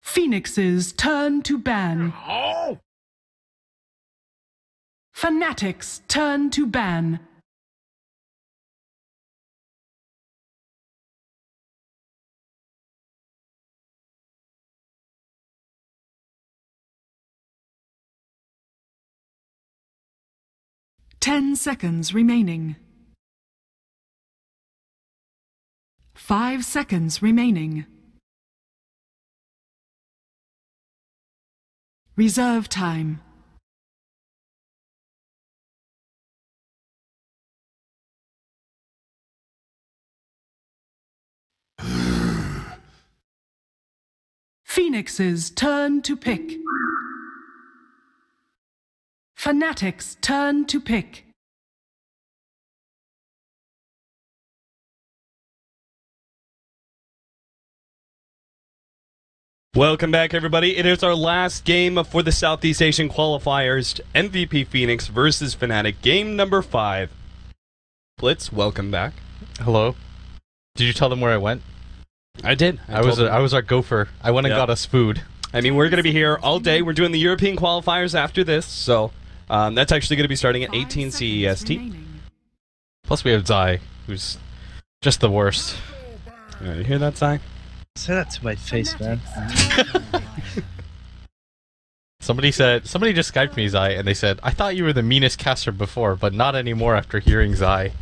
Phoenix's turn to ban. Fnatic's turn to ban. Ten seconds remaining. 5 seconds remaining. Reserve time. Phoenix's turn to pick. Fnatic's turn to pick. Welcome back, everybody. It is our last game for the Southeast Asian qualifiers. MVP Phoenix versus Fnatic, game number 5. Blitz, welcome back. Hello. Did you tell them where I went? I did. I was our gopher. I went and got us food. I mean, we're going to be here all day. We're doing the European qualifiers after this, so that's actually going to be starting at 18 CEST. Plus we have Zai, who's just the worst. You hear that, Zai? Say that to my face, man. Somebody just Skyped me, Zai, and they said, I thought you were the meanest caster before, but not anymore after hearing Zai.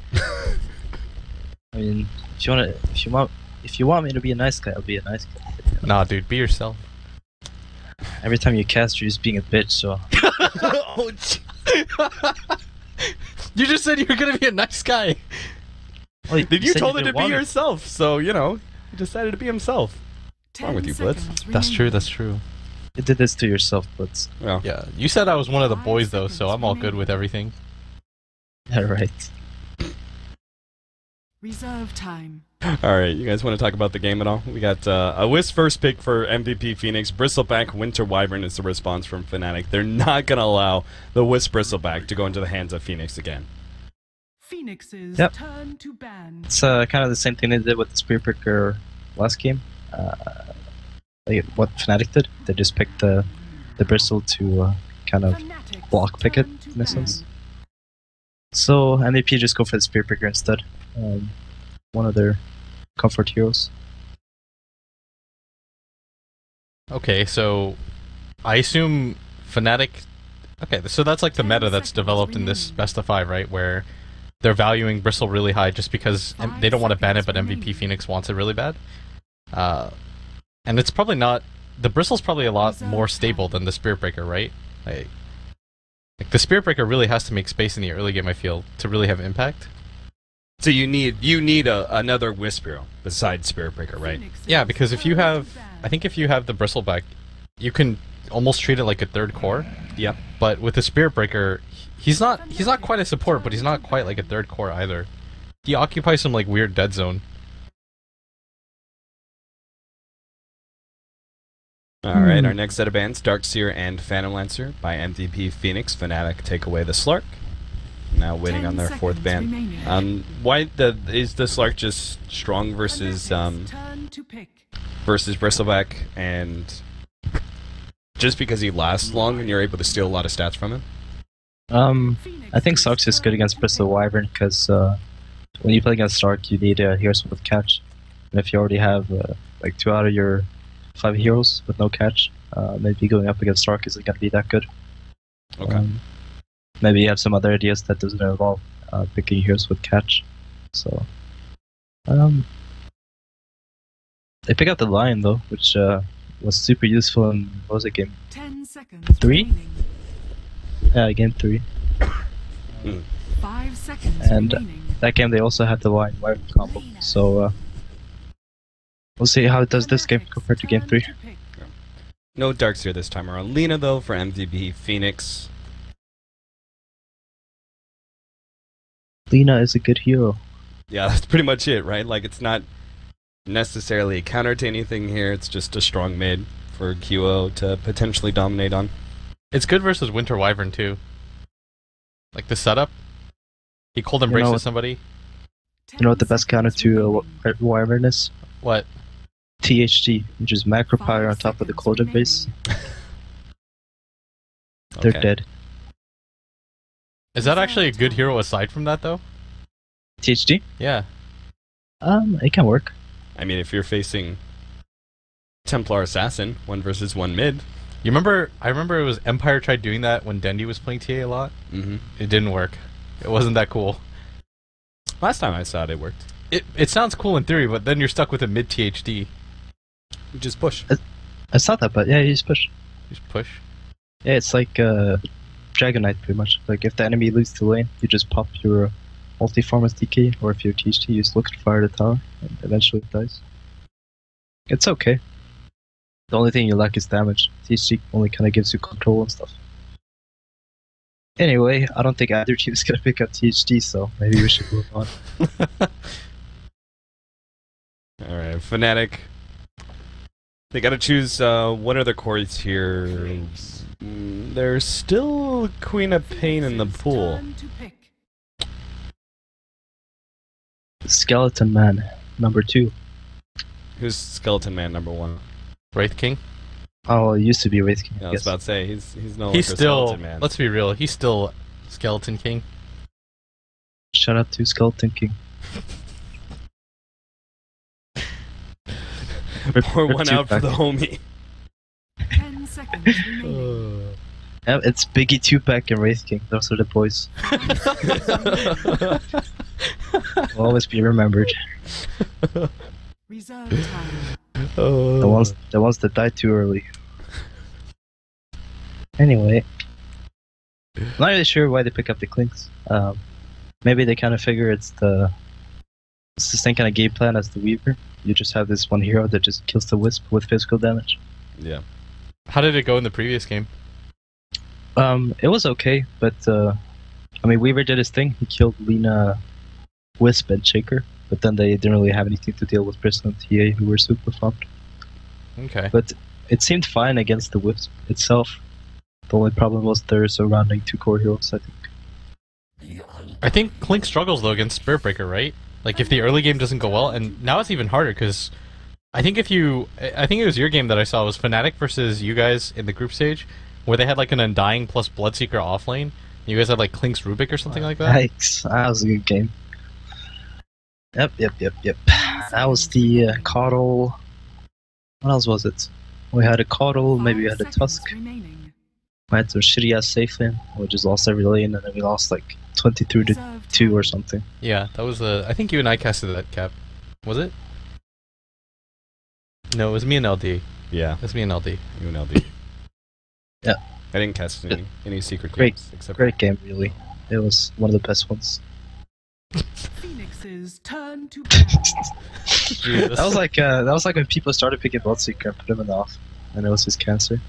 I mean, if you want me to be a nice guy, I'll be a nice guy. Nah, dude, be yourself. Every time you cast, you're just being a bitch, so... You just said you were gonna be a nice guy! Well, you told him to be yourself, so, you know, he decided to be himself. What's wrong with you, Blitz? That's true, that's true. You did this to yourself, Blitz. Well. Yeah, you said I was one of the boys, though, so I'm all good with everything. Alright. Reserve time. Alright, you guys want to talk about the game at all? We got a Wisp first pick for MVP Phoenix. Bristleback Winter Wyvern is the response from Fnatic. They're not going to allow the Wisp Bristleback to go into the hands of Phoenix again. Phoenix's turn to ban. It's kind of the same thing they did with the Spear Picker last game. What Fnatic did. They just picked the Bristle to kind of block pick it, in a sense. So MVP just go for the Spear Picker instead. One of their comfort heroes. Okay, so I assume Fnatic... Okay, so that's like the meta that's developed in this best of 5, right? Where they're valuing Bristle really high just because they don't want to ban it, but MVP Phoenix wants it really bad. And it's probably not... The Bristle's probably a lot more stable than the Spearbreaker, right? Like the Spearbreaker really has to make space in the early game, I feel, to really have impact. So you need another Wisp hero besides Spearbreaker, right? Yeah, because if you have... I think if you have the Bristleback, you can almost treat it like a third core. Yep. But with the Spearbreaker, he's not quite a support, but he's not quite like a third core either. He occupies some like weird dead zone. Alright, our next set of bans, Darkseer and Phantom Lancer by MVP Phoenix. Fnatic take away the Slark. Now waiting on their 4th ban. Why is the Slark just strong versus Bristleback, and just because he lasts long and you're able to steal a lot of stats from him? I think Slark's is good against Bristle Wyvern because when you play against Slark, you need heroes with catch. And if you already have like 2 out of your 5 heroes with no catch, maybe going up against Slark isn't going to be that good. Okay. Maybe you have some other ideas that doesn't involve picking heroes with catch. So, they pick out the Lion though, which was super useful in, what was it, game 3? Yeah, game 3. 5 seconds and that game they also had the Lion Wyvern combo. So we'll see how it does this game compared to game 3. No Darkseer this time around. Lina though for MVP Phoenix. Lina is a good hero. Yeah, that's pretty much it, right? Like, it's not necessarily a counter to anything here, it's just a strong mid for QO to potentially dominate on. It's good versus Winter Wyvern, too. Like, the setup. He cold embraces somebody. You know what the best counter to Wyvern is? What? THG, which is macro power on top of the cooldown base. They're dead. Is that actually a good hero aside from that, though? THG? Yeah. It can work. I mean, if you're facing Templar Assassin, 1 versus 1 mid. You remember? I remember it was Empire tried doing that when Dendy was playing TA a lot. Mm-hmm. It didn't work. It wasn't that cool. Last time I saw it, it worked. It sounds cool in theory, but then you're stuck with a mid THD. You just push. I saw that, but yeah, you just push. Just push. Yeah, it's like Dragon Knight pretty much. Like if the enemy leads the lane, you just pop your multi-form as DK, or if you're THD, you just look to fire the tower, and eventually it dies. It's okay. The only thing you lack is damage. THG only kind of gives you control and stuff. Anyway, I don't think either team is gonna pick up THD, so maybe we should move on. Alright, Fnatic. They gotta choose what are the cores here. There's still Queen of Pain in the pool. Skeleton Man, number 2. Who's Skeleton Man number 1? Wraith King? Oh, it used to be Wraith King. Yeah, I was about to say, he's no longer He's still, Skeleton Man. let's be real, he's still Skeleton King. Shout out to Skeleton King. Pour one out for the homie. 10 seconds remaining. Yeah, it's Biggie 2-pack and Wraith King. Those are the boys. Will always be remembered. Reserve time. The ones that died too early. Anyway, not really sure why they pick up the Clinks. Maybe they kind of figure it's the same kind of game plan as the Weaver. You just have this one hero that just kills the Wisp with physical damage. Yeah. How did it go in the previous game? It was okay, but I mean, Weaver did his thing. He killed Lina, Wisp, and Shaker, but then they didn't really have anything to deal with Bristol and TA, who were super farmed. Okay. But it seemed fine against the Wisp itself. The only problem was their surrounding 2 core heroes, I think. I think Clink struggles though against Spirit Breaker, right? Like if the early game doesn't go well, and now it's even harder because I think I think it was your game that I saw was Fnatic versus you guys in the group stage, where they had like an Undying plus Bloodseeker offlane. You guys had like Klink's Rubik or something like that. Yikes! That was a good game. Yep. That was the Coddle. What else was it? We had a Coddle, maybe we had a Tusk. We had some shitty ass safe lane. We just lost every lane, and then we lost like 23-2 or something. Yeah, that was the. I think you and I casted that, Cap. Was it? No, it was me and LD. Yeah. It's me and LD. You and LD. Yeah. I didn't cast any secret Great, games. Except great game, really. It was one of the best ones. Phoenix's turn to battle. that was like when people started picking Bloodseeker and put him in the off, and it was his cancer.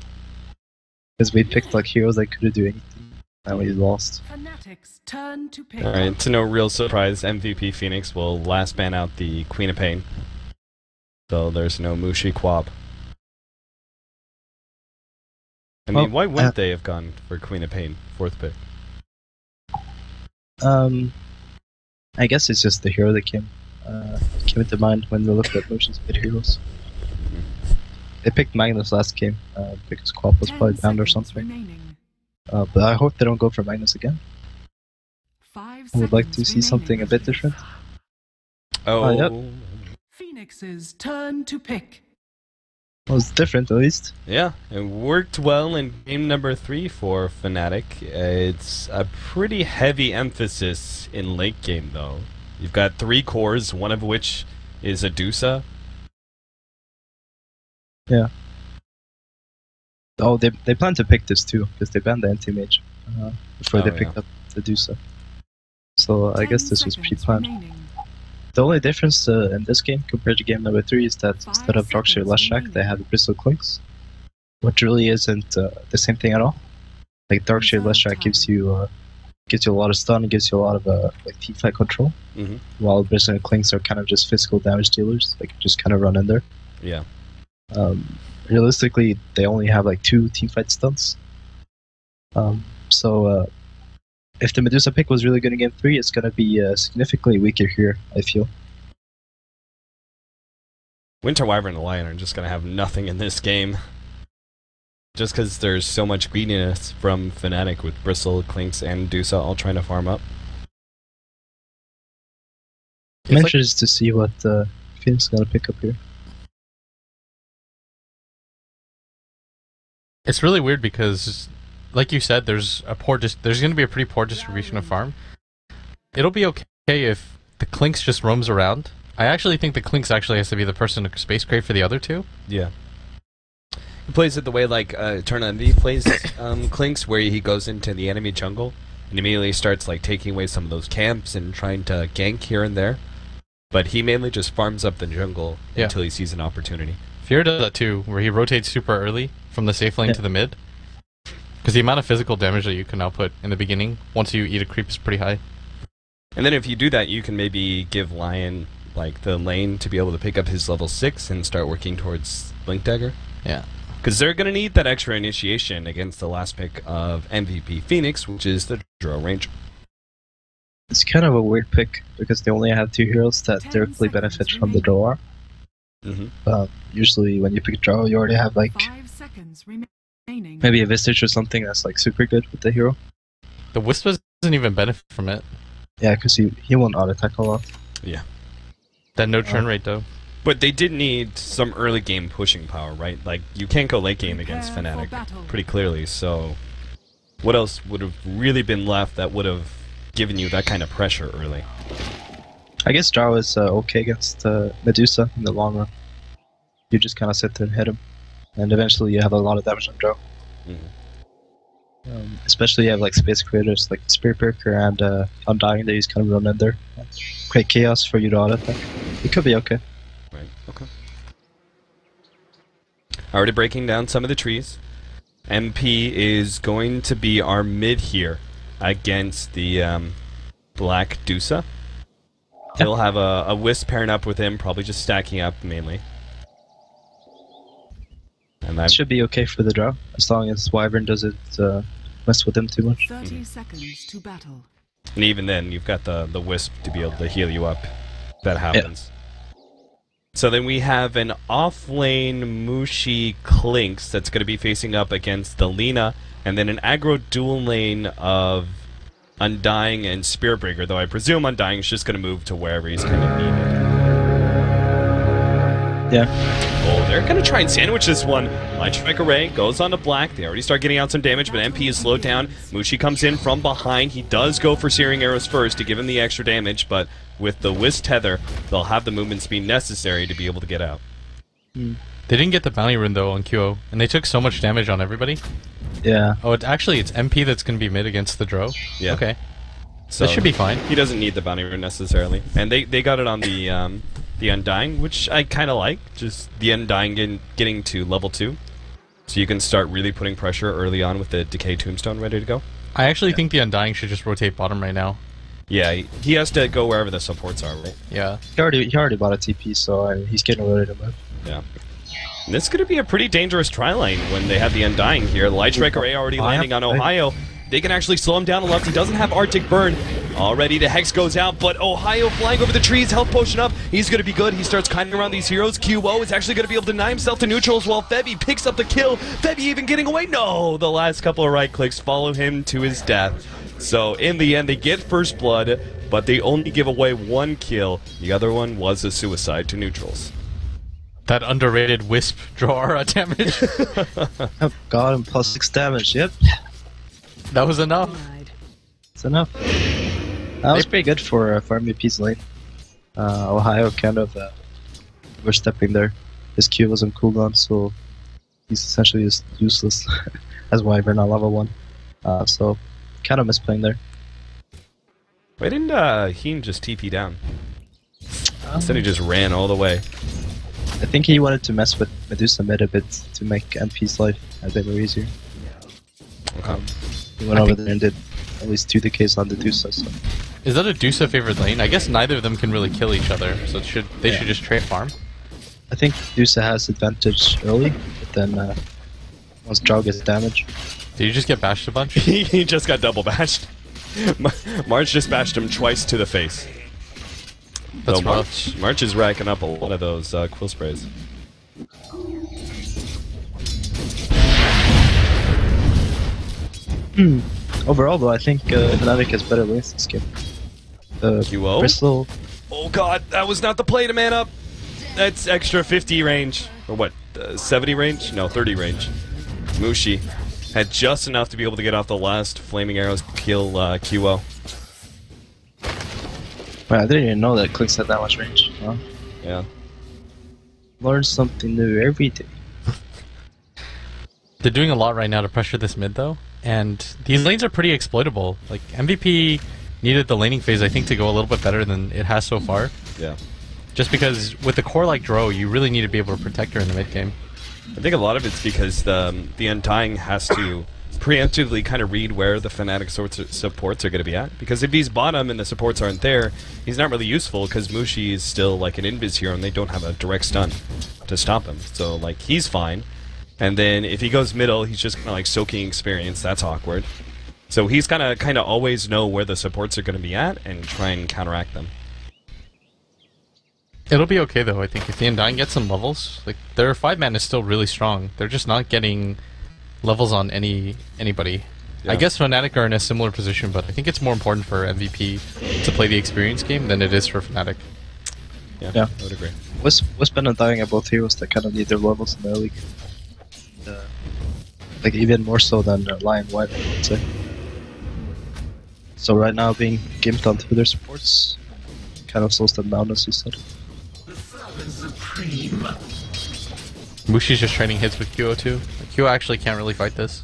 Because we picked like heroes that couldn't do anything, and we lost. Fnatic's turn to pick. Alright, to no real surprise, MVP Phoenix will last ban out the Queen of Pain. So there's no Mushi Quab. I mean, why wouldn't they have gone for Queen of Pain, 4th pick? I guess it's just the hero that came into mind when they looked at motions mid heroes. They picked Magnus last game because Quab was probably bound or something. But I hope they don't go for Magnus again. I would like to see something a bit different. Oh, yep. Phoenix's turn to pick. Well, it's different at least. Yeah, it worked well in game number 3 for Fnatic. It's a pretty heavy emphasis in late game, though. You've got 3 cores, one of which is a Dusa. Yeah. Oh, they plan to pick this too, because they banned the anti-mage before they picked up the Dusa. So I guess this was pre-planned. The only difference in this game compared to game number 3 is that instead of Darkshire Leshrac, they have the Bristle Clinks, which really isn't the same thing at all. Like Darkshire Leshrac gives you a lot of stun, gives you a lot of like teamfight control, while Bristle Clinks are kind of just physical damage dealers. Like just kind of run in there. Yeah. Realistically, they only have like 2 teamfight stunts. So if the Medusa pick was really good in game 3, it's gonna be significantly weaker here, I feel. Winter Wyvern and Lion are just going to have nothing in this game. Just because there's so much greediness from Fnatic with Bristle, Clinks, and Dusa all trying to farm up. I'm interested to see what Phoenix is gonna pick up here. It's really weird because, like you said, there's going to be a pretty poor distribution of farm. It'll be okay if the Clinks just roams around. I actually think the Clinks actually has to be the person to space crate for the other two. Yeah. He plays it the way like Eternity plays Clinks, where he goes into the enemy jungle and immediately starts like taking away some of those camps and trying to gank here and there. But he mainly just farms up the jungle until he sees an opportunity. Fear does that too, where he rotates super early from the safe lane to the mid. Because the amount of physical damage that you can output in the beginning, once you eat a creep, is pretty high. And then if you do that, you can maybe give Lion like the lane to be able to pick up his level 6 and start working towards Blink Dagger. Yeah. Because they're going to need that extra initiation against the last pick of MVP Phoenix, which is the Draw Ranger. It's kind of a weird pick, because they only have 2 heroes that directly benefit from the draw. Usually when you pick draw, you already have like 5 seconds remaining. maybe a Vistage or something that's like super good with the hero. The Wisp doesn't even benefit from it. Yeah, because he won't auto-attack a lot. Yeah. That no turn rate though. But they did need some early game pushing power, right? Like, you can't go late game against Fnatic pretty clearly, so what else would have really been left that would have given you that kind of pressure early? I guess draw is okay against Medusa in the long run. You just kind of sit there and hit him, and eventually you have a lot of damage on draw. Especially you have like space creators like Spirit Breaker and Undying that you just kind of run in there. Create chaos for you to auto attack. It could be okay. Right, okay. Already breaking down some of the trees. MP is going to be our mid here against the Black Dusa. He'll have a Wisp pairing up with him, probably just stacking up mainly. And that should be okay for the draw, as long as Wyvern doesn't mess with him too much. 30 seconds to battle. And even then, you've got the Wisp to be able to heal you up. That happens. So then we have an off-lane Mushi Clinks that's going to be facing up against the Lina, and then an aggro dual lane of Undying and Spirit Breaker, though I presume Undying is just going to move to wherever he's kind of needed. Yeah. Oh, they're going to try and sandwich this one. Light Strike Array goes on to Black. They already start getting out some damage, but MP is slowed down. Mushi comes in from behind. He does go for Searing Arrows first to give him the extra damage, but with the Wisp Tether, they'll have the movement speed necessary to be able to get out. They didn't get the bounty rune though on QO, and they took so much damage on everybody. Yeah. Oh, it's MP that's going to be mid against the Dro? Yeah. Okay. So that should be fine. He doesn't need the bounty rune necessarily. And they got it on the Undying, which I kind of like. Just the Undying getting to level 2. So you can start really putting pressure early on with the Decay Tombstone ready to go. I actually think the Undying should just rotate bottom right now. Yeah, he has to go wherever the supports are, right? Yeah. He already bought a TP, so he's getting ready to move. Yeah. And this is going to be a pretty dangerous tri-lane when they have the Undying here. Light Strike Array already landing on Ohio. They can actually slow him down a lot. He doesn't have Arctic Burn. Already the Hex goes out, but Ohio flying over the trees, health potion up. He's going to be good. He starts kiting around these heroes. QO is actually going to be able to deny himself to neutrals while Febby picks up the kill. Febby even getting away. No! The last couple of right clicks follow him to his death. So in the end, they get first blood, but they only give away 1 kill. The other one was a suicide to neutrals. That underrated Wisp draw damage. Oh god, and plus 6 damage, yep. That was enough. It's enough. That was pretty good for MVP's lane. Ohio kind of overstepping there. His Q was on cooldown, so he's essentially just useless as Wyvern on level 1. So, kind of misplaying there. Why didn't Heen just TP down? Instead he just ran all the way. I think he wanted to mess with Medusa mid a bit to make MP's life a bit more easier. Okay. He went over there and did at least 2 decays on the Dusa. So. Is that a Dusa favored lane? I guess neither of them can really kill each other, so they should just trade farm. I think Dusa has advantage early, but then once Draw gets damage. Did you just get bashed a bunch? He just got double bashed. March just bashed him twice to the face. That's so rough. March is racking up a lot of those quill sprays. Overall, though, I think Fnatic has better lanes this game. QO? Bristol. Oh god, that was not the play to man up! That's extra 50 range. Or what, 70 range? No, 30 range. Mushi had just enough to be able to get off the last flaming arrows to kill QO. Wow, I didn't even know that Clicks had that much range. Wow. Yeah. Learn something new every day. They're doing a lot right now to pressure this mid, though, and these lanes are pretty exploitable. Like, MVP needed the laning phase, I think, to go a little bit better than it has so far. Yeah. Just because with a core like Dro, you really need to be able to protect her in the mid game. I think a lot of it's because the Undying has to preemptively kind of read where the Fnatic supports are going to be at. Because if he's bottom and the supports aren't there, he's not really useful because Mushi is still like an invis hero and they don't have a direct stun to stop him. So like he's fine. And then if he goes middle, he's just kind of like soaking experience. That's awkward. So he's kind of always know where the supports are going to be at and try and counteract them. It'll be okay though, I think. If the Undying gets some levels, like their 5-man is still really strong. They're just not getting levels on anybody. Yeah. I guess Fnatic are in a similar position, but I think it's more important for MVP to play the experience game than it is for Fnatic. Yeah. I would agree. Wisp and Undying are both heroes that kind of need their levels in their league. Like even more so than Lion White, I would say. So right now being gimped onto their supports kind of slows them down, as you said. Mushi's just trading hits with QO too. Like, QO actually can't really fight this.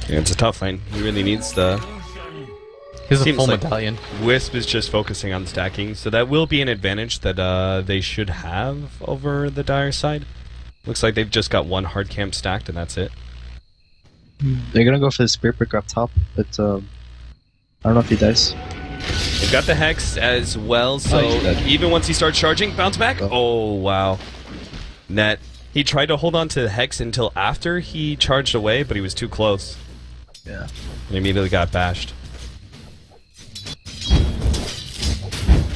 Yeah, it's a tough lane. He really needs the... He's a Seems full like medallion. Wisp is just focusing on stacking, so that will be an advantage that they should have over the Dire side. Looks like they've just got one hard camp stacked and that's it. They're gonna go for the Spear Breaker up top, but I don't know if he dies. They've got the Hex as well, so even once he starts charging, bounce back. Oh, wow. Net. He tried to hold on to the Hex until after he charged away, but he was too close. Yeah. And immediately got bashed.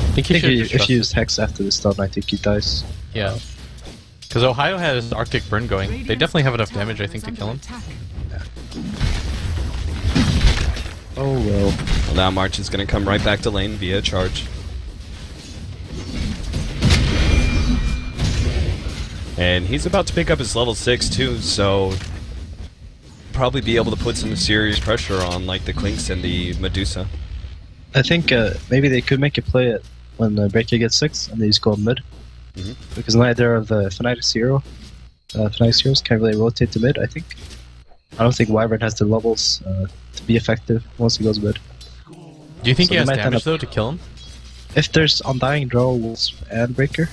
I think if you use Hex after the stun, I think he dies. Yeah. Because Ohio has Arctic Burn going. They definitely have enough damage, I think, to kill him. Oh well. Well, now March is going to come right back to lane via charge. And he's about to pick up his level 6 too, so probably be able to put some serious pressure on like the Clinks and the Medusa. I think maybe they could make a play at when Breaker gets 6 and they just go mid. Because neither of the Fnatic's heroes can really rotate to mid, I think. I don't think Wyvern has the levels to be effective once he goes mid. Do you think he has damage though to kill him? If there's Undying, Draw, Wolves, and Breaker.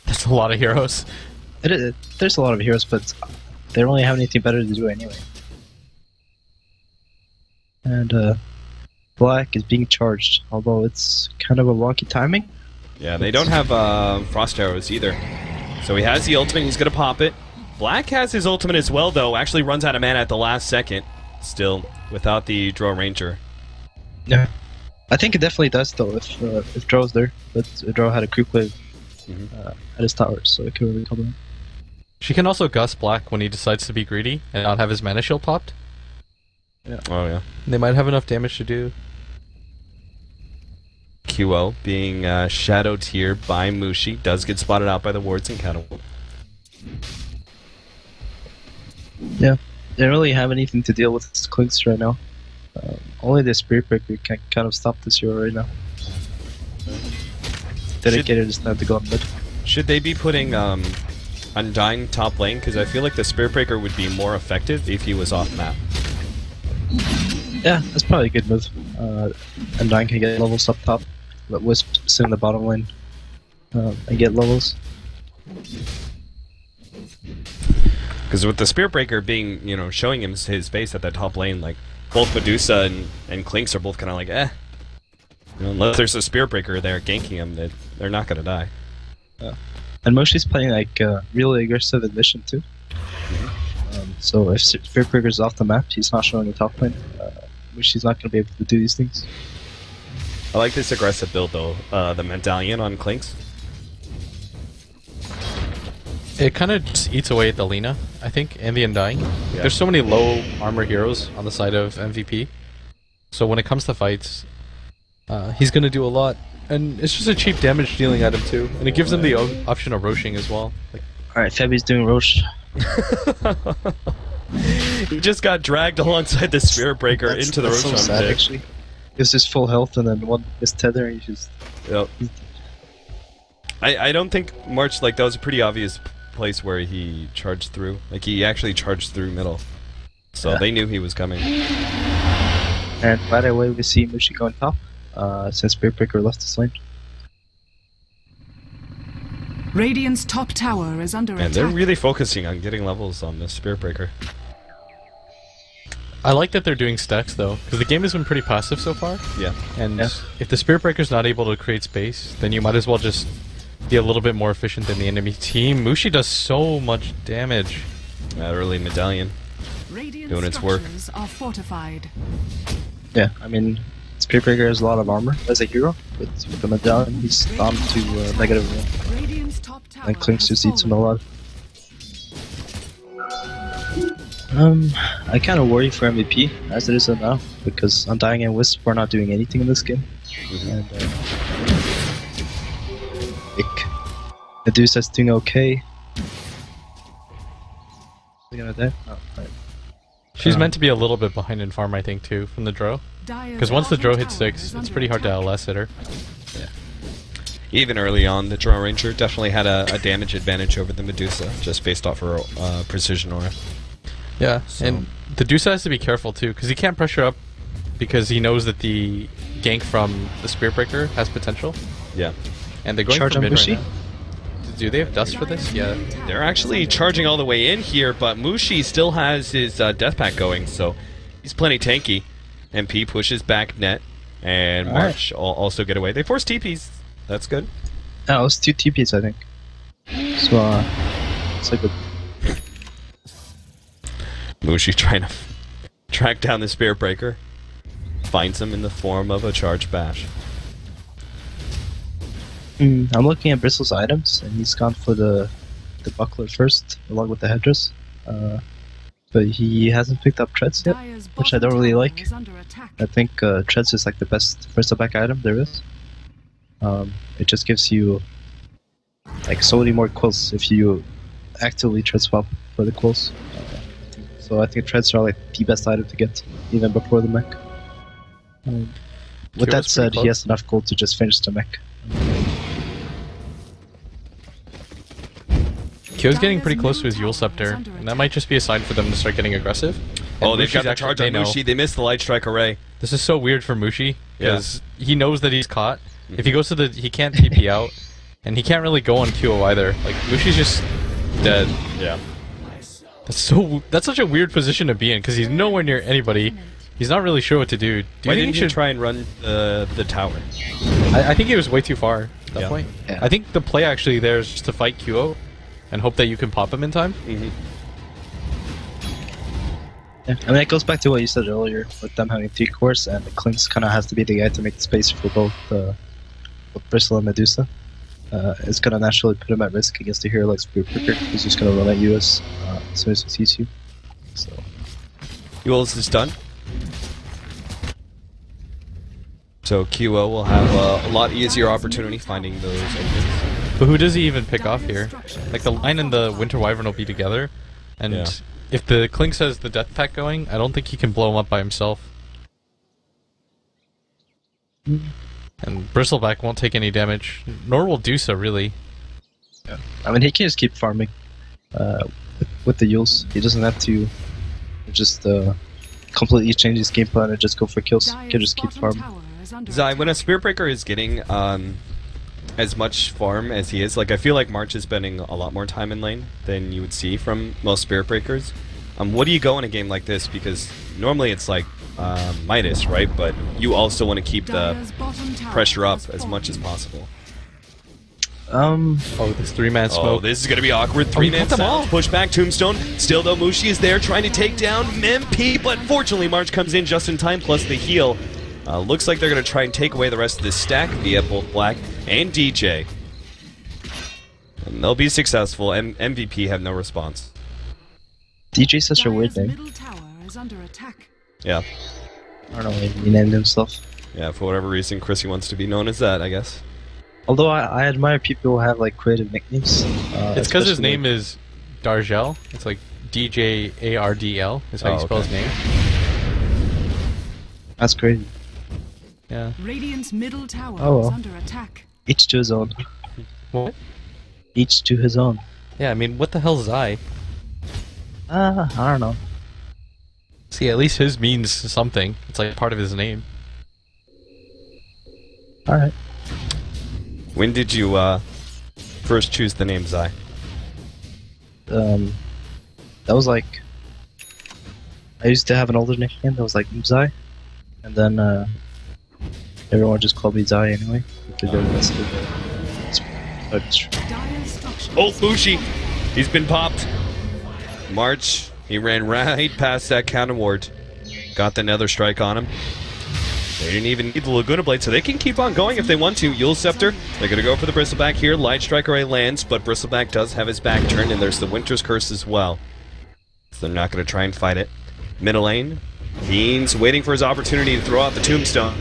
That's a lot of heroes. There's a lot of heroes, but they don't really have anything better to do anyway. And Black is being charged, although it's kind of a wonky timing. Yeah, they don't have frost arrows either. So he has the ultimate, he's going to pop it. Black has his ultimate as well, though. Actually runs out of mana at the last second. Still, without the Draw Ranger. Yeah. I think it definitely does, though, if Draw's there. But Draw had a creep wave at his tower, so it could really come in. She can also Gust Black when he decides to be greedy and not have his mana shield popped. Yeah. Oh, yeah. They might have enough damage to do. QO being shadowed here by Mushi. Does get spotted out by the wards and Catapult. Yeah. They don't really have anything to deal with his Clinks right now. Only the Spirit Breaker can kind of stop this hero right now. Dedicated is not to go on mid. Should they be putting Undying top lane? Because I feel like the Spirit Breaker would be more effective if he was off map. Yeah, that's probably a good move. Undying can get levels up top, but Wisp sit in the bottom lane and get levels. Because with the Spirit Breaker being, you know, showing him his base at that top lane, like, both Medusa and Clinks are both kind of like, eh. You know, unless there's a Spirit Breaker there ganking him, they're not going to die. And Moshi's playing, like, really aggressive in mission, too. So if Spearbreaker is off the map, he's not showing a top lane, which he's not going to be able to do these things. I like this aggressive build though, the medallion on Clinks. It kind of just eats away at the Lina, I think, and the Undying. Yeah. There's so many low armor heroes on the side of MVP, so when it comes to fights, he's going to do a lot. And it's just a cheap damage dealing item too, and it gives him the option of roshing as well. Like, alright, Fabi's doing Roche. He just got dragged alongside the Spirit Breaker into the Roche. So sad, actually. He was just full health, and then one is tether, and he just... Yep. I don't think March, like, that was a pretty obvious place where he charged through. Like, he actually charged through middle. So they knew he was coming. And right away we see Mushi going top, since Spirit Breaker left the lane. Radiant's top tower is under attack. And they're really focusing on getting levels on this Spirit Breaker. I like that they're doing stacks though, because the game has been pretty passive so far. Yeah. And if the Spirit Breaker's not able to create space, then you might as well just be a little bit more efficient than the enemy team. Mushi does so much damage. That early medallion doing its work. Are fortified. Yeah, I mean, Spirit Breaker has a lot of armor as a hero, but with the medallion he's down to -1. And Clinks just eats him a lot. I kind of worry for MVP as it is now, because Undying and Wisp are not doing anything in this game. And Medusa's doing okay. Is he gonna die? Oh, right. She's meant to be a little bit behind in farm, I think, too, from the Drow. Because once the Drow hits 6, it's pretty hard to LS hit her. Yeah. Even early on, the Drow Ranger definitely had a damage advantage over the Medusa, just based off her precision aura. Yeah, so. And the Medusa has to be careful, too, because he can't pressure up because he knows that the gank from the Spirit Breaker has potential. Yeah. And they're going for mid right now. Do they have dust for this? Yeah. They're actually charging all the way in here, but Mushi still has his death pack going, so he's plenty tanky. MP pushes back net, and March also get away. They force TPs. That's good. Oh, it was 2 TPs, I think. So, it's like a... Mushi trying to track down the Spirit Breaker. Finds him in the form of a charge bash. I'm looking at Bristle's items, and he's gone for the buckler first, along with the headdress. But he hasn't picked up Treads yet, which I don't really like. I think Treads is like the best first-back item there is. It just gives you like so many more quills if you actively Tread swap for the quills. So I think Treads are like the best item to get, even before the mech. With that said, he has enough gold to just finish the mech. Kyo's getting pretty close to his Yule Scepter, and that might just be a sign for them to start getting aggressive. Oh, they've got the charge on Mushi. They missed the Light Strike array. This is so weird for Mushi, because he knows that he's caught. If he goes to the... he can't TP out, and he can't really go on QO either. Like, Mushi's just dead. Yeah. That's such a weird position to be in, because he's nowhere near anybody. He's not really sure what to do. Why didn't he try and run the tower? I think he was way too far at that point. Yeah. I think the play actually there is just to fight QO and hope that you can pop him in time. Yeah, I mean, it goes back to what you said earlier with them having 3 cores, and the Clinks kind of has to be the guy to make the space for both Bristle and Medusa. It's going to naturally put him at risk against a hero like Spirit Breaker, who's just going to run at you as soon as he sees you. So. Yules is done. So QO will have a lot easier opportunity finding those openings. But who does he even pick off here? Like, the Lion and the Winter Wyvern will be together, and if the Clinks has the death pack going, I don't think he can blow him up by himself. And Bristleback won't take any damage, nor will Dusa, really. Yeah. I mean, he can just keep farming with the Yules. He doesn't have to just completely change his game plan and just go for kills. He can just keep farming. Zai, when a Spirit Breaker is getting as much farm as he is, like, I feel like March is spending a lot more time in lane than you would see from most Spirit Breakers. What do you go in a game like this? Because normally it's like Midas, right? But you also want to keep the pressure up as much as possible. Oh, this 3-man smoke. Oh, this is going to be awkward. 3-man silence, push back, Tombstone. Still, though, Mushi is there trying to take down MP, but fortunately, March comes in just in time, plus the heal. Looks like they're going to try and take away the rest of this stack via both Black and DJ. And they'll be successful, and MVP have no response. DJ's such a weird name. Middle tower is under attack. Yeah. I don't know why he named himself. Yeah, for whatever reason, Chrissy wants to be known as that, I guess. Although I admire people who have like creative nicknames. It's because his name is Dargel. It's like DJARDL is how you spell his name. That's crazy. Yeah. Radiant's middle tower Oh, is well. under attack. Each to his own. What? Each to his own. Yeah, I mean, what the hell's I? I don't know. See, at least his means something. It's like part of his name. Alright. When did you first choose the name Zai? That was like... I used to have an older nickname that was like Zai. And then everyone just called me Zai anyway. Oh, Bushi! He's been popped. March, he ran right past that counter ward. Got the nether strike on him. They didn't even need the Laguna Blade, so they can keep on going if they want to. Yule Scepter, they're going to go for the Bristleback here. Light Strike Array lands, but Bristleback does have his back turned, and there's the Winter's Curse as well. So they're not going to try and fight it. Middle lane, Fiend's waiting for his opportunity to throw out the Tombstone.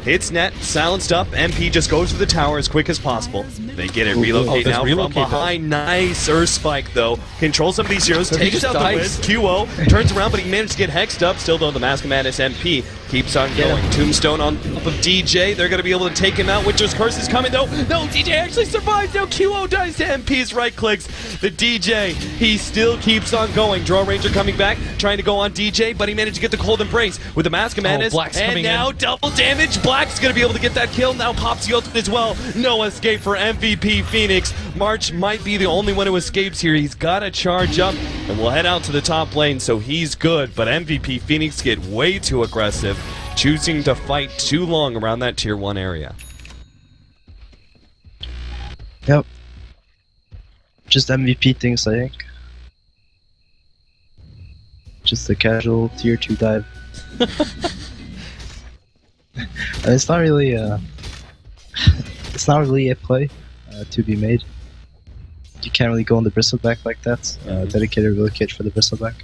Hits net, silenced up, MP just goes to the tower as quick as possible. They get it, relocate now from behind. Nice Earth Spike though. Controls some of these heroes, takes out the Wiz, QO, turns around, but he managed to get hexed up. Still though, the Mask of Madness MP keeps on going. Tombstone on top of DJ, they're going to be able to take him out. Winter's Curse is coming though. No, DJ actually survives. Now QO dies to MP's right clicks. The DJ, he still keeps on going. Draw Ranger coming back, trying to go on DJ, but he managed to get the Cold Embrace with the Mask of Madness. And now double damage. Black's going to be able to get that kill. Now pops the ultimate as well. No escape for MVP Phoenix. March might be the only one who escapes here. He's got to charge up, and we'll head out to the top lane, so he's good. But MVP Phoenix get way too aggressive, choosing to fight too long around that tier 1 area. Yep. Just MVP things, I think. Just a casual tier 2 dive. And it's not really it's not really a play to be made. You can't really go on the Bristleback like that. Dedicated relocate for the Bristleback.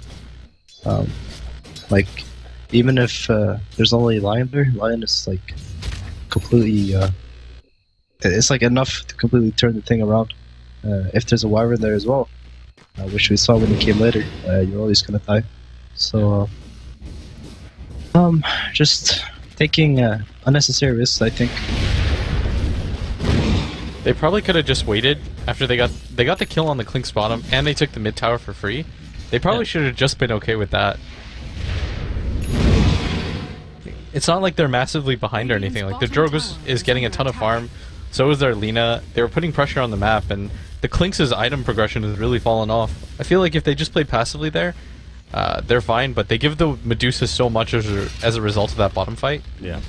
Like, even if there's only Lion there, Lion is like completely it's like enough to completely turn the thing around. If there's a Wyvern there as well, which we saw when he came later, you're always gonna die. So just taking unnecessary risks, I think. They probably could have just waited after they got the kill on the Clink's bottom, and they took the mid tower for free. They probably should have just been okay with that. It's not like they're massively behind or anything. Like, the Drogus is getting a ton of farm, so is their Lina. They were putting pressure on the map, and the Clink's item progression has really fallen off. I feel like if they just played passively there, they're fine, but they give the Medusa so much as a result of that bottom fight. Yeah.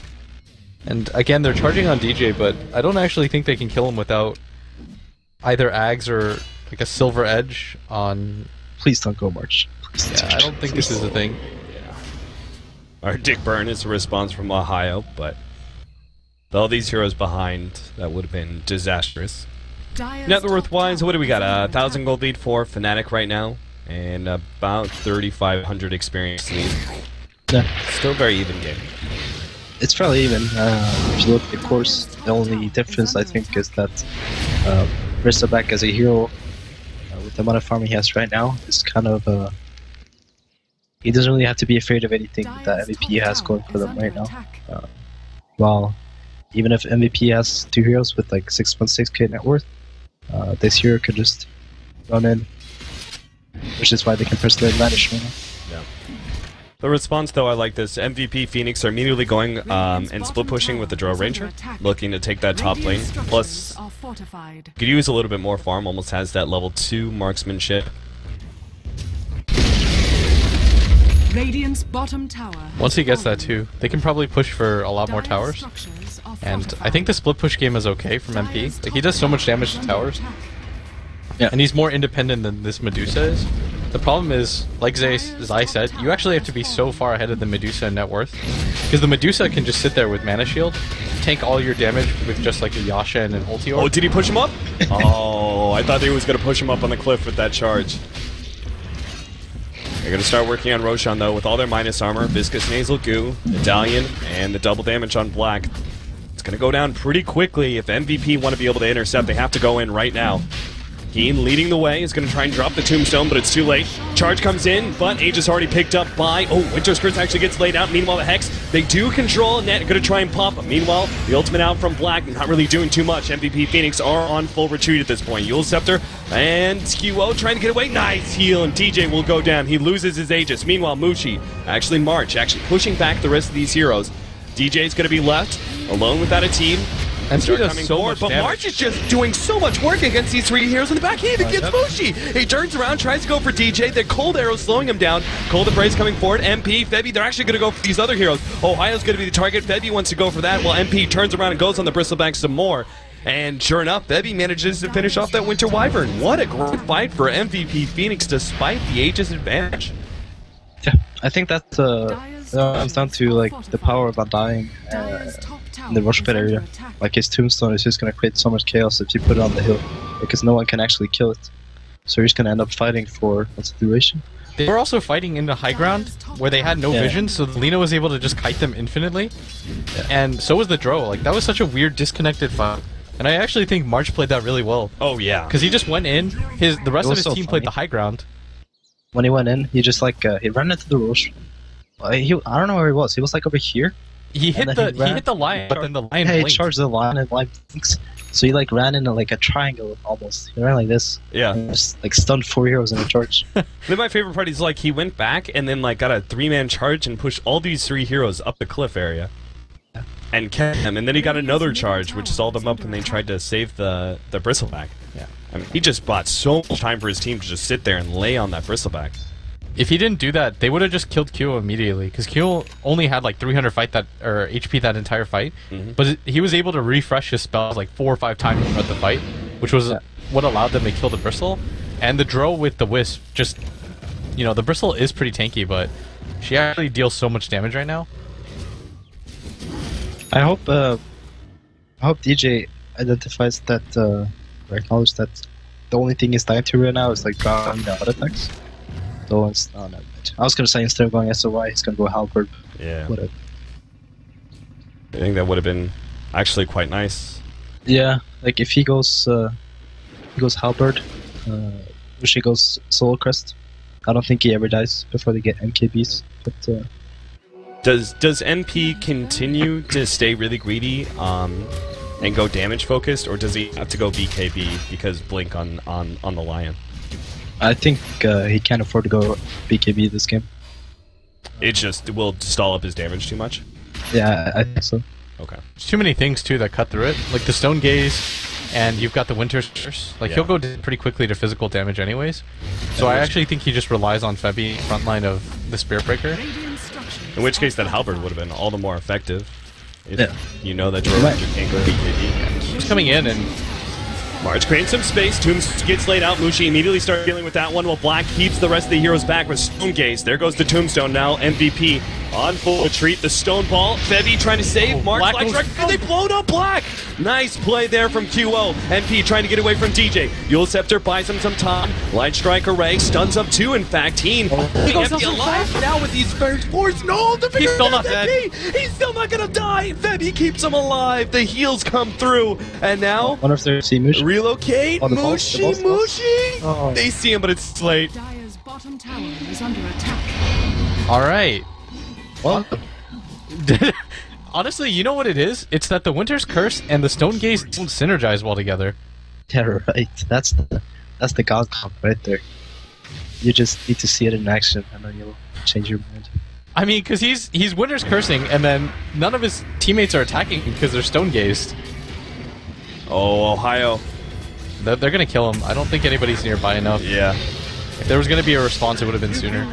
And again, they're charging on DJ, but I don't actually think they can kill him without either Ags or like a Silver Edge on... Please don't go March. Yeah, I don't think this is a thing. Yeah. Our Dick Burn is a response from Ohio, but with all these heroes behind, that would have been disastrous. Net worth-wise, what do we got? 1,000 gold lead for Fnatic right now, and about 3,500 experience lead. Yeah. Still very even game. It's fairly even. If you look at the course, the only difference I think is that Bristleback as a hero, with the amount of farming he has right now, is kind of he doesn't really have to be afraid of anything that MVP has going for them right now. While even if MVP has 2 heroes with like 6.6k net worth, this hero could just run in, which is why they can press the advantage right now. Yeah. The response, though, I like this. MVP Phoenix are immediately going and split pushing with the Draw Ranger, looking to take that top lane. Plus, could use a little bit more farm, almost has that level 2 marksmanship. Radiant's bottom tower. Once he gets that too, they can probably push for a lot more towers. And I think the split push game is okay from MP. Like, he does so much damage to towers. Yeah. And he's more independent than this Medusa is. The problem is, like Zai said, you actually have to be so far ahead of the Medusa in net worth. Because the Medusa can just sit there with Mana Shield, tank all your damage with just like a Yasha and an ulti orb. Oh, did he push him up? Oh, I thought he was going to push him up on the cliff with that charge. They're going to start working on Roshan, though, with all their minus armor, Viscous Nasal Goo, Medallion, and the double damage on Black. It's going to go down pretty quickly. If MVP want to be able to intercept, they have to go in right now. Keen leading the way is going to try and drop the tombstone, but it's too late. Charge comes in, but Aegis already picked up by... Oh, Winter's Curse actually gets laid out. Meanwhile, the Hex, they do control Net, going to try and pop him. Meanwhile, the ultimate out from Black, not really doing too much. MVP Phoenix are on full retreat at this point. Yule Scepter and QO trying to get away. Nice heal, and DJ will go down. He loses his Aegis. Meanwhile, Mushi, actually March, actually pushing back the rest of these heroes. DJ's going to be left alone without a team. And start does coming so forward, much but damage. March is just doing so much work against these 3 heroes in the back. He even gets Mushi. He turns around, tries to go for DJ. The Cold Arrow slowing him down. Cold Embrace coming forward. MP, Febby, they're actually going to go for these other heroes. Ohio's going to be the target. Febby wants to go for that, while MP turns around and goes on the Bristleback some more. And sure enough, Febby manages to finish off that Winter Wyvern. What a great fight for MVP Phoenix despite the Aegis advantage. Yeah, I think that comes down to like the power of undying in the rush pit area. Like his tombstone is just gonna create so much chaos if you put it on the hill, because no one can actually kill it. So you're just gonna end up fighting for what's the duration. They were also fighting in the high ground where they had no vision, so Lina was able to just kite them infinitely. Yeah. And so was the Drow. Like, that was such a weird disconnected fight. And I actually think March played that really well. Oh yeah, because he just went in. The rest of his team played the high ground. When he went in, he just like he ran into the rush. I don't know where he was. He was like over here. He hit the lion, but then the lion blinked. He charged the lion and the lion blinks. So he like ran into like a triangle almost. He ran like this. Yeah. And just like stunned 4 heroes in a charge. Then my favorite part is like he went back and then like got a 3-man charge and pushed all these 3 heroes up the cliff area. Yeah. And kept them, and then he got another charge which stalled them up and they tried to save the Bristleback. Yeah. I mean, he just bought so much time for his team to just sit there and lay on that Bristleback. If he didn't do that, they would have just killed Q immediately, because Q only had like 300 HP that entire fight, but he was able to refresh his spells like 4 or 5 times throughout the fight, which was what allowed them to kill the Bristle. And the Drow with the Wisp, just, you know, the Bristle is pretty tanky, but she actually deals so much damage right now. I hope DJ identifies that or acknowledges that the only thing he's dying to right now is like drawing the auto attacks. So it's, oh, no, I was gonna say instead of going SOY, he's gonna go Halberd. Yeah. Whatever. I think that would have been actually quite nice. Yeah, like if he goes Halberd, Rishi goes Soul Crest. I don't think he ever dies before they get MKBs. But does MP continue to stay really greedy and go damage focused, or does he have to go BKB because blink on the Lion? I think he can't afford to go BKB this game. It just will stall up his damage too much? Yeah, I think so. Okay. There's too many things, too, that cut through it. Like the Stone Gaze, and you've got the Winter's Curse. Like, he'll go pretty quickly to physical damage anyways. So I actually think he just relies on Febby frontline of the Spirit Breaker. In which case, that Halberd would have been all the more effective. If you know that George can't go BKB. He's coming in, and March creates some space. Tombs gets laid out. Mushi immediately starts dealing with that one, while Black keeps the rest of the heroes back with Stone Gaze. There goes the Tombstone now. MVP on full retreat. The Stone Ball. Febby trying to save. March Light Strike, and they blown up Black. Nice play there from QO. MP trying to get away from DJ. Yule Scepter buys him some time. Light Strike Array stuns up 2. In fact, Teen empty alive now with these first force. No, the he's still not dead. He's still not gonna die. Febby keeps him alive. The heals come through, and now one of their Mushi. Relocate, Mushi. Oh. They see him, but it's late. Dire's bottom tower is under attack. all right. Well, Honestly, you know what it is? It's that the Winter's Curse and the Stone Gaze don't synergize well together. yeah, right. That's the god comp right there. You just need to see it in action, and then you'll change your mind. I mean, because he's Winter's Cursing, and then none of his teammates are attacking because they're Stone Gazed. Oh, Ohio. They're gonna kill him. I don't think anybody's nearby enough. Yeah. If there was gonna be a response, it would have been sooner.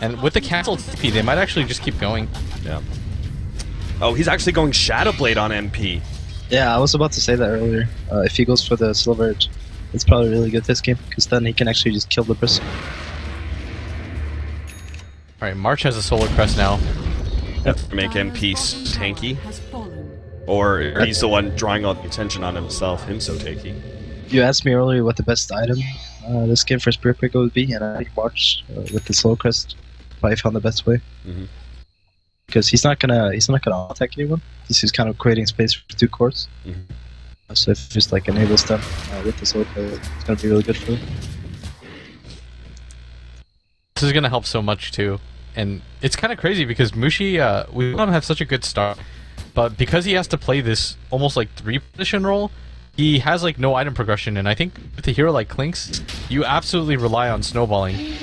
And with the canceled TP, they might actually just keep going. Yeah. Oh, he's actually going Shadow Blade on MP. Yeah, I was about to say that earlier. If he goes for the Silver Edge, it's probably really good this game, because then he can actually just kill the Bristle. Alright, March has a Solar Crest now. That's to make MP tanky. Or he's the one drawing all the attention on himself, him so tanky. You asked me earlier what the best item this game for Spirit Breaker would be, and I think March with the Soul Crest probably found the best way. Because he's not gonna attack anyone. He's just kind of creating space for 2 cores. So if he just like enables them with the Soul Crest, it's gonna be really good for him. This is gonna help so much too, and it's kind of crazy because Mushi, we let him have such a good start, but because he has to play this almost like 3 position role, he has like no item progression, and I think with a hero like Clinks, you absolutely rely on snowballing,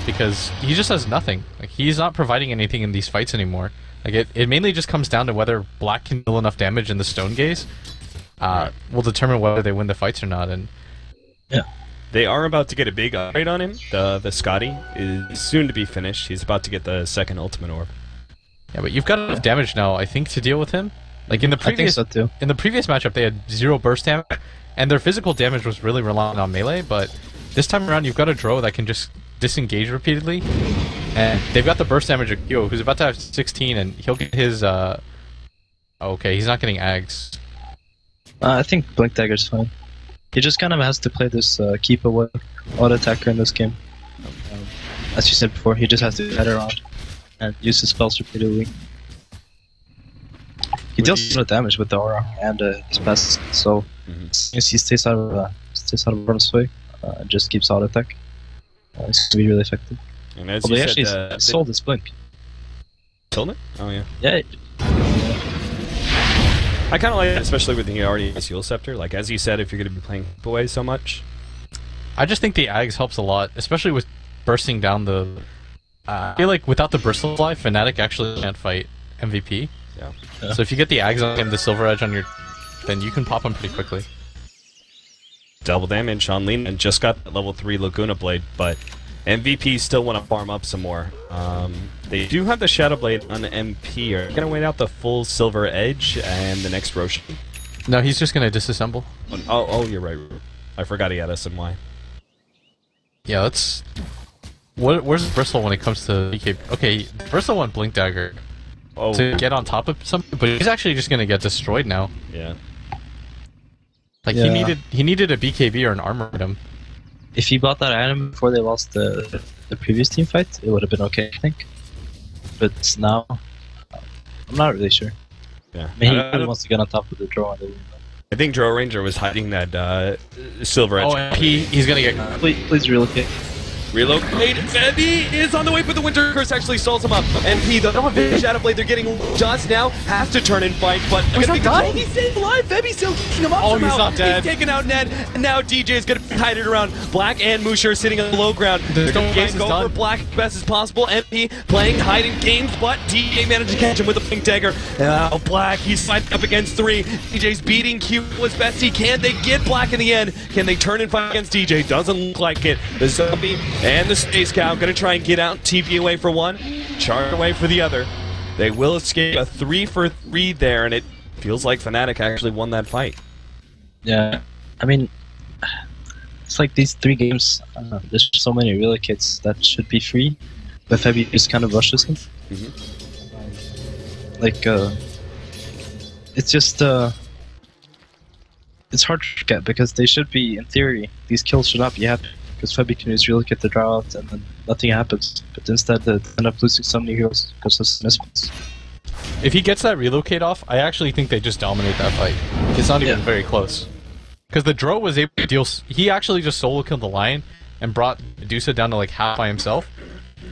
because he just has nothing. Like, he's not providing anything in these fights anymore. Like, it mainly just comes down to whether Black can deal enough damage in the Stone Gaze, will determine whether they win the fights or not, and... Yeah. They are about to get a big upgrade on him. The Scotty is soon to be finished. He's about to get the 2nd ultimate orb. Yeah, but you've got enough damage now, I think, to deal with him. Like in the previous, I think so too. In the previous matchup, they had 0 burst damage, and their physical damage was really reliant on melee. But this time around, you've got a Drow that can just disengage repeatedly, and they've got the burst damage of Kyo, who's about to have 16, and he'll get his. Okay, he's not getting Ags. I think Blink Dagger's fine. He just kind of has to play this keep away auto attacker in this game. As you said before, he just has to head around and use his spells repeatedly. He deals a lot of damage with the aura and his passes, so as he stays out of harm's way and just keeps auto attack, it's gonna be really effective. And as Although you he said, actually sold his blink. Sold it? Oh yeah. Yeah. I kind of like it, especially with the already Seal Scepter. Like, as you said, if you're going to be playing away so much. I just think the Ags helps a lot, especially with bursting down the... I feel like without the Bristle Fly, Fnatic actually can't fight MVP. Yeah. So if you get the Ags on him, the Silver Edge on your... then you can pop him pretty quickly. Double damage on Lean, and just got that level 3 Laguna Blade, but MVP still want to farm up some more. They do have the Shadow Blade on MP. Are you going to wait out the full Silver Edge and the next Roshan? No, he's just going to disassemble. Oh, you're right. I forgot he had SMY. Yeah, let's... Where's Bristle when it comes to BK? Okay, Bristle went Blink Dagger to get on top of something, but he's actually just going to get destroyed now. Yeah. Like, he needed a BKB or an armor item. If he bought that item before they lost the previous team fight, it would have been okay, I think. But now, I'm not really sure. Yeah. I mean, he really wants to get on top of the draw. I think Drow Ranger was hiding that Silver Edge. Oh, and he's gonna get... Please relocate. Relocate. Febby is on the way, but the Winter Curse actually stalls him up. MP, the Shadow Blade, they're getting just now, has to turn and fight, but he's not dying. He's staying alive. Febby's still kicking him up somehow. He's not dead. He's taking out Ned, and now DJ is going to be hiding around. Black and Musha are sitting on the low ground. They're going to go for Black as best as possible. MP playing hiding games, but DJ managed to catch him with a Pink Dagger. Now Black, he's fighting up against 3. DJ's beating Q as best he can. They get Black in the end. Can they turn and fight against DJ? Doesn't look like it. The Zombie and the Space Cow gonna try and get out. TP away for one, Chart away for the other. They will escape a 3-for-3 there, and it feels like Fnatic actually won that fight. Yeah, I mean, it's like these 3 games, there's so many relocates that should be free, but Febby just kind of rushes them. Like, it's just, it's hard to get because they should be, in theory, these kills should not be happening. Because Febby can just relocate the draw out and then nothing happens. But instead they end up losing so many heroes because of misplays. If he gets that relocate off, I actually think they just dominate that fight. It's not even very close. Because the Drow was able to deal... He actually just solo killed the Lion and brought Medusa down to like half by himself.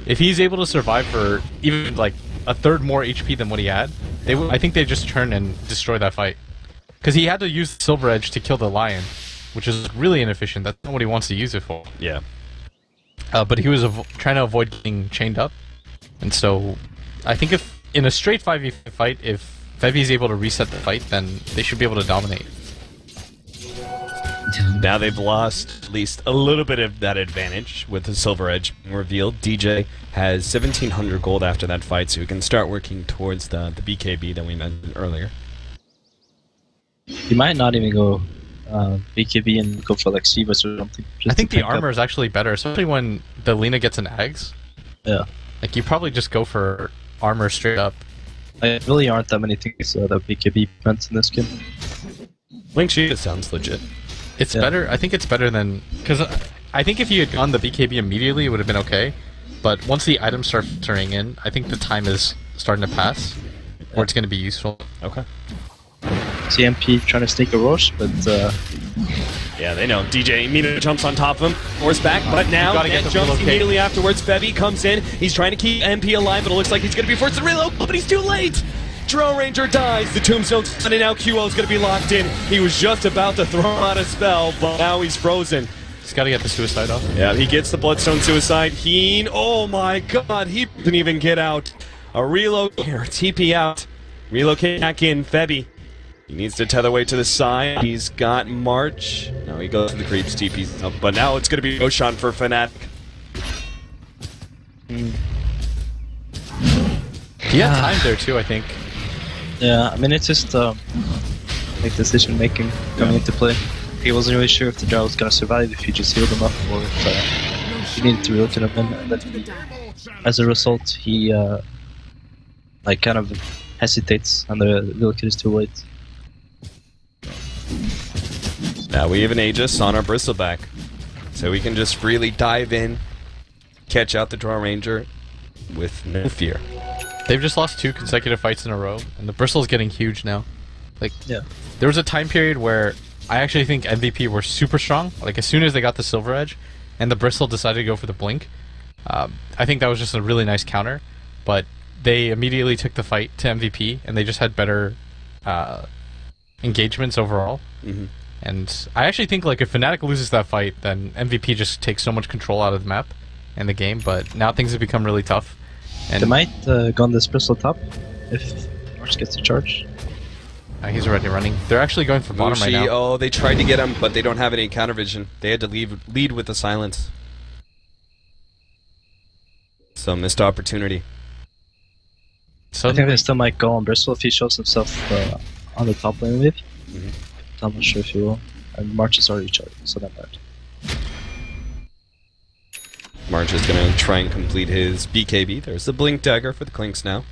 If he's able to survive for even like a third more HP than what he had, I think they just turn and destroy that fight. Because he had to use the Silver Edge to kill the Lion, which is really inefficient. That's not what he wants to use it for. Yeah. But he was trying to avoid getting chained up. And so, I think if, in a straight 5v5 fight, if Febby's able to reset the fight, then they should be able to dominate. Now they've lost at least a little bit of that advantage with the Silver Edge being revealed. DJ has 1,700 gold after that fight, so he can start working towards the BKB that we mentioned earlier. He might not even go BKB and go for like Sivas or something. I think the armor is actually better, especially when the Lina gets an Ags. Yeah. Like, you probably just go for armor straight up. There really aren't that many things that BKB prevents in this game. Link Sheet sounds legit. It's better. I think it's better than... Because I think if you had gone the BKB immediately, it would have been okay. But once the items start turning in, I think the time is starting to pass, where it's going to be useful. Okay. CMP trying to stake a rush, but... Yeah, they know. DJ immediately jumps on top of him, horseback, but now get jumps immediately afterwards. Febby comes in. He's trying to keep MP alive, but it looks like he's going to be forced to reload, but he's too late! Drone Ranger dies, the Tombstone's done, and now QO's going to be locked in. He was just about to throw out a spell, but now he's frozen. He's got to get the suicide off. Yeah, he gets the Bloodstone Suicide. Oh my god, he didn't even get out. A relocate here, TP out. Relocate back in, Febby. He needs to tether away to the side. He's got March. No, he goes to the creeps, TP's up. But now it's going to be Roshan for Fnatic. He had time there too, I think. Yeah, I mean, it's just like decision making coming into play. He wasn't really sure if the Drow was going to survive, if he just healed him up, or if he needed to relocate him in. And then as a result, he like kind of hesitates, and the relocate is too late. Now we have an Aegis on our Bristleback, so we can just freely dive in, catch out the Draw Ranger with no fear. They've just lost 2 consecutive fights in a row, and the Bristle's getting huge now. Like, there was a time period where I actually think MVP were super strong. Like, as soon as they got the Silver Edge, and the Bristle decided to go for the Blink, I think that was just a really nice counter. But they immediately took the fight to MVP, and they just had better engagements overall. And I actually think, like, if Fnatic loses that fight, then MVP just takes so much control out of the map and the game. But now things have become really tough. And they might go on this Bristle top if March gets the charge. He's already running. They're actually going for bottom right now. Oh, they tried to get him, but they don't have any counter vision. They had to lead with the silence. So missed opportunity. So I think they still might go on Bristle if he shows himself on the top lane with. I'm not sure if he will. And March is already charged, so that matters. March is going to try and complete his BKB. There's the Blink Dagger for the Clinks now.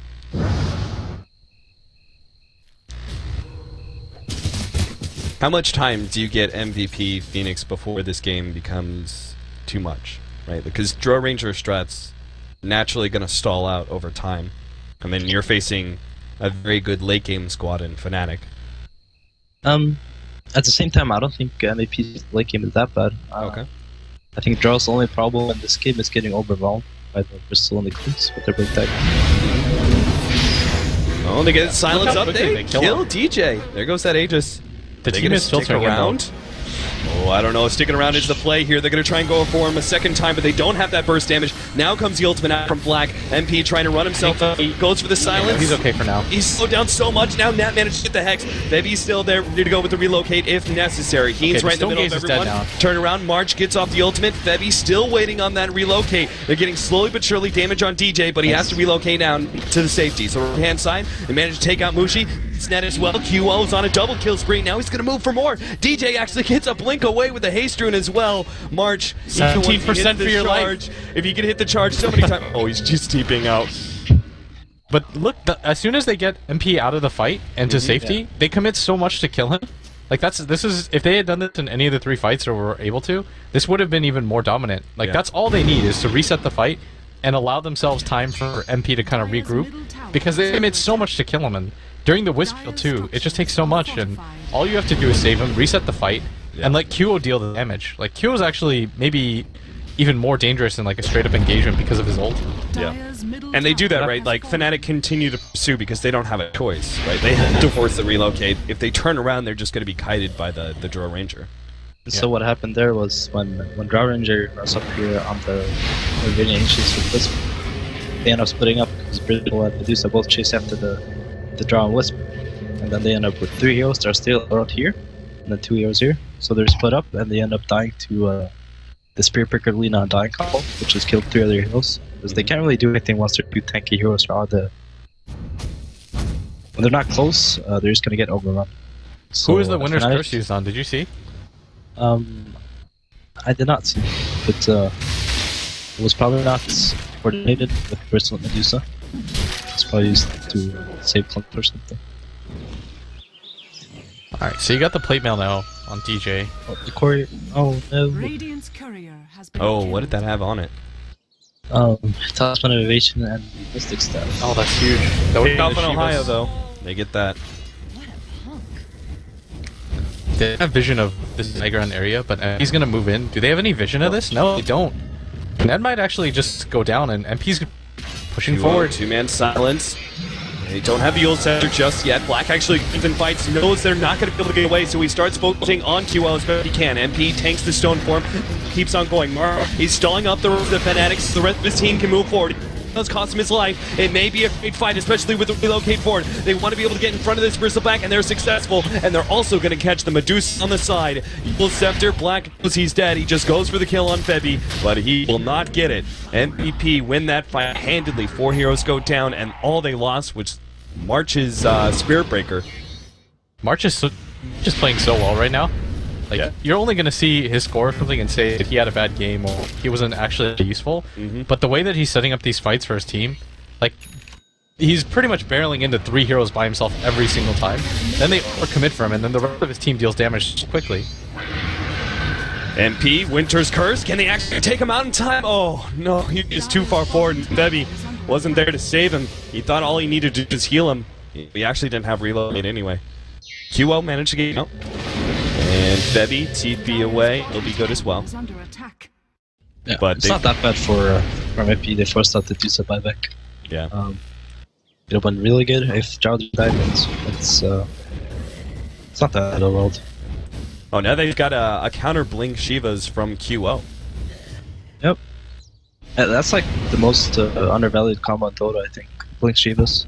How much time do you get MVP Phoenix before this game becomes too much, right? Because Draw Ranger strats naturally going to stall out over time. I mean, you're facing a very good late game squad in Fnatic. At the same time, I don't think MVP's late game is that bad. Okay. I think Draw's only problem in this game is getting overwhelmed by the Bristol and the Clinks with their Blink Dagger. Oh, they get silence up. They kill him. DJ. There goes that Aegis. The team is still turning around. Oh, I don't know. Sticking around is the play here. They're going to try and go for him a second time, but they don't have that burst damage. Now comes the ultimate out from Black. MP trying to run himself up. He goes for the silence. He's okay for now. He's slowed down so much. Now Nat managed to get the Hex. Baby's still there, ready to go with the relocate if necessary. He's right in the middle of everyone. Turn around. March gets off the ultimate. Febby still waiting on that relocate. They're getting slowly but surely damage on DJ, but he has to relocate down to the safety. So right-hand side, they managed to take out Mushi. Net as well. QO's on a double kill spree. Now he's going to move for more. DJ actually gets a blink away with a haste rune as well. March, 17% for your life. If you can hit the charge so many times. Oh, he's just TPing out. But look, as soon as they get MP out of the fight and to safety, they commit so much to kill him. Like this is if they had done this in any of the 3 fights or were able to, this would have been even more dominant. Like that's all they need is to reset the fight and allow themselves time for MP to kind of regroup, because they commit so much to kill him. And during the Wisp field too, it just takes so much, and all you have to do is save him, reset the fight, and let QO deal the damage. Like QO is actually maybe even more dangerous than like a straight up engagement because of his ult. Yeah. And they do that, right? Like Fnatic continue to pursue because they don't have a choice, right? They have to force the relocate. If they turn around, they're just going to be kited by the Draw Ranger. So what happened there was when Draw Ranger was up here on the Virginia Ancients with Wisp, they end up splitting up because Brittle and Medusa both chase after the Draw and Wisp, and then they end up with 3 heroes that are still around here, and then 2 heroes here. so they're split up and they end up dying to the Spirit Breaker Lina dying combo, which has killed 3 other heroes. Because they can't really do anything once their 2 tanky heroes are on the... When they're not close, they're just gonna get overrun. So, who is the winner's curse used on? Did you see? I did not see, but it was probably not coordinated with Bristle and Medusa. It's probably used to save Clunk or something. Alright, so you got the plate mail now on DJ. Oh, the courier. Oh no. Radiant's courier has been Oh, killed. what did that have on it? Talisman Innovation and Mystic Staff. Oh, that's huge. That would Big be up the in Ohio, Shivas. though. They get that. What a punk. They have vision of this Negron area, but he's gonna move in. Do they have any vision of this? No, they don't. That might actually just go down, and MP's pushing forward. 2-man silence. They don't have the ult center just yet. Black actually even fights, knows they're not going to be able to get away, so he starts focusing on QL as best he can. MP tanks the stone form, keeps on going. Mar, he's stalling up the Fanatics so the rest of his team can move forward. It does cost him his life. It may be a great fight, especially with the relocate forward. They want to be able to get in front of this Bristleback, and they're successful. And they're also going to catch the Medusa on the side. Evil Scepter, Black knows he's dead. He just goes for the kill on Febby, but he will not get it. MVP win that fight handedly. 4 heroes go down, and all they lost was March's Spirit Breaker. March is just playing so well right now. Like, Yeah. you're only going to see his score or something and say that he had a bad game or he wasn't actually useful. But the way that he's setting up these fights for his team, like, he's pretty much barreling into 3 heroes by himself every single time. Then they overcommit for him, and then the rest of his team deals damage quickly. MP, Winter's Curse, can they actually take him out in time? Oh, no, he was too far forward, and Febby wasn't there to save him. He thought all he needed to do was heal him. He actually didn't have reload anyway. QL managed to get out. And Febby, TP away, he'll be good as well. Is under attack. Yeah, But it's they- not that bad for MP. They forced out the Medusa buyback. Yeah. It would have been really good if Jarl died. It's not that bad overall. Oh, now they've got a counter Blink Shivas from QO. Yep. That's like the most undervalued combo in Dota, I think. Blink Shivas.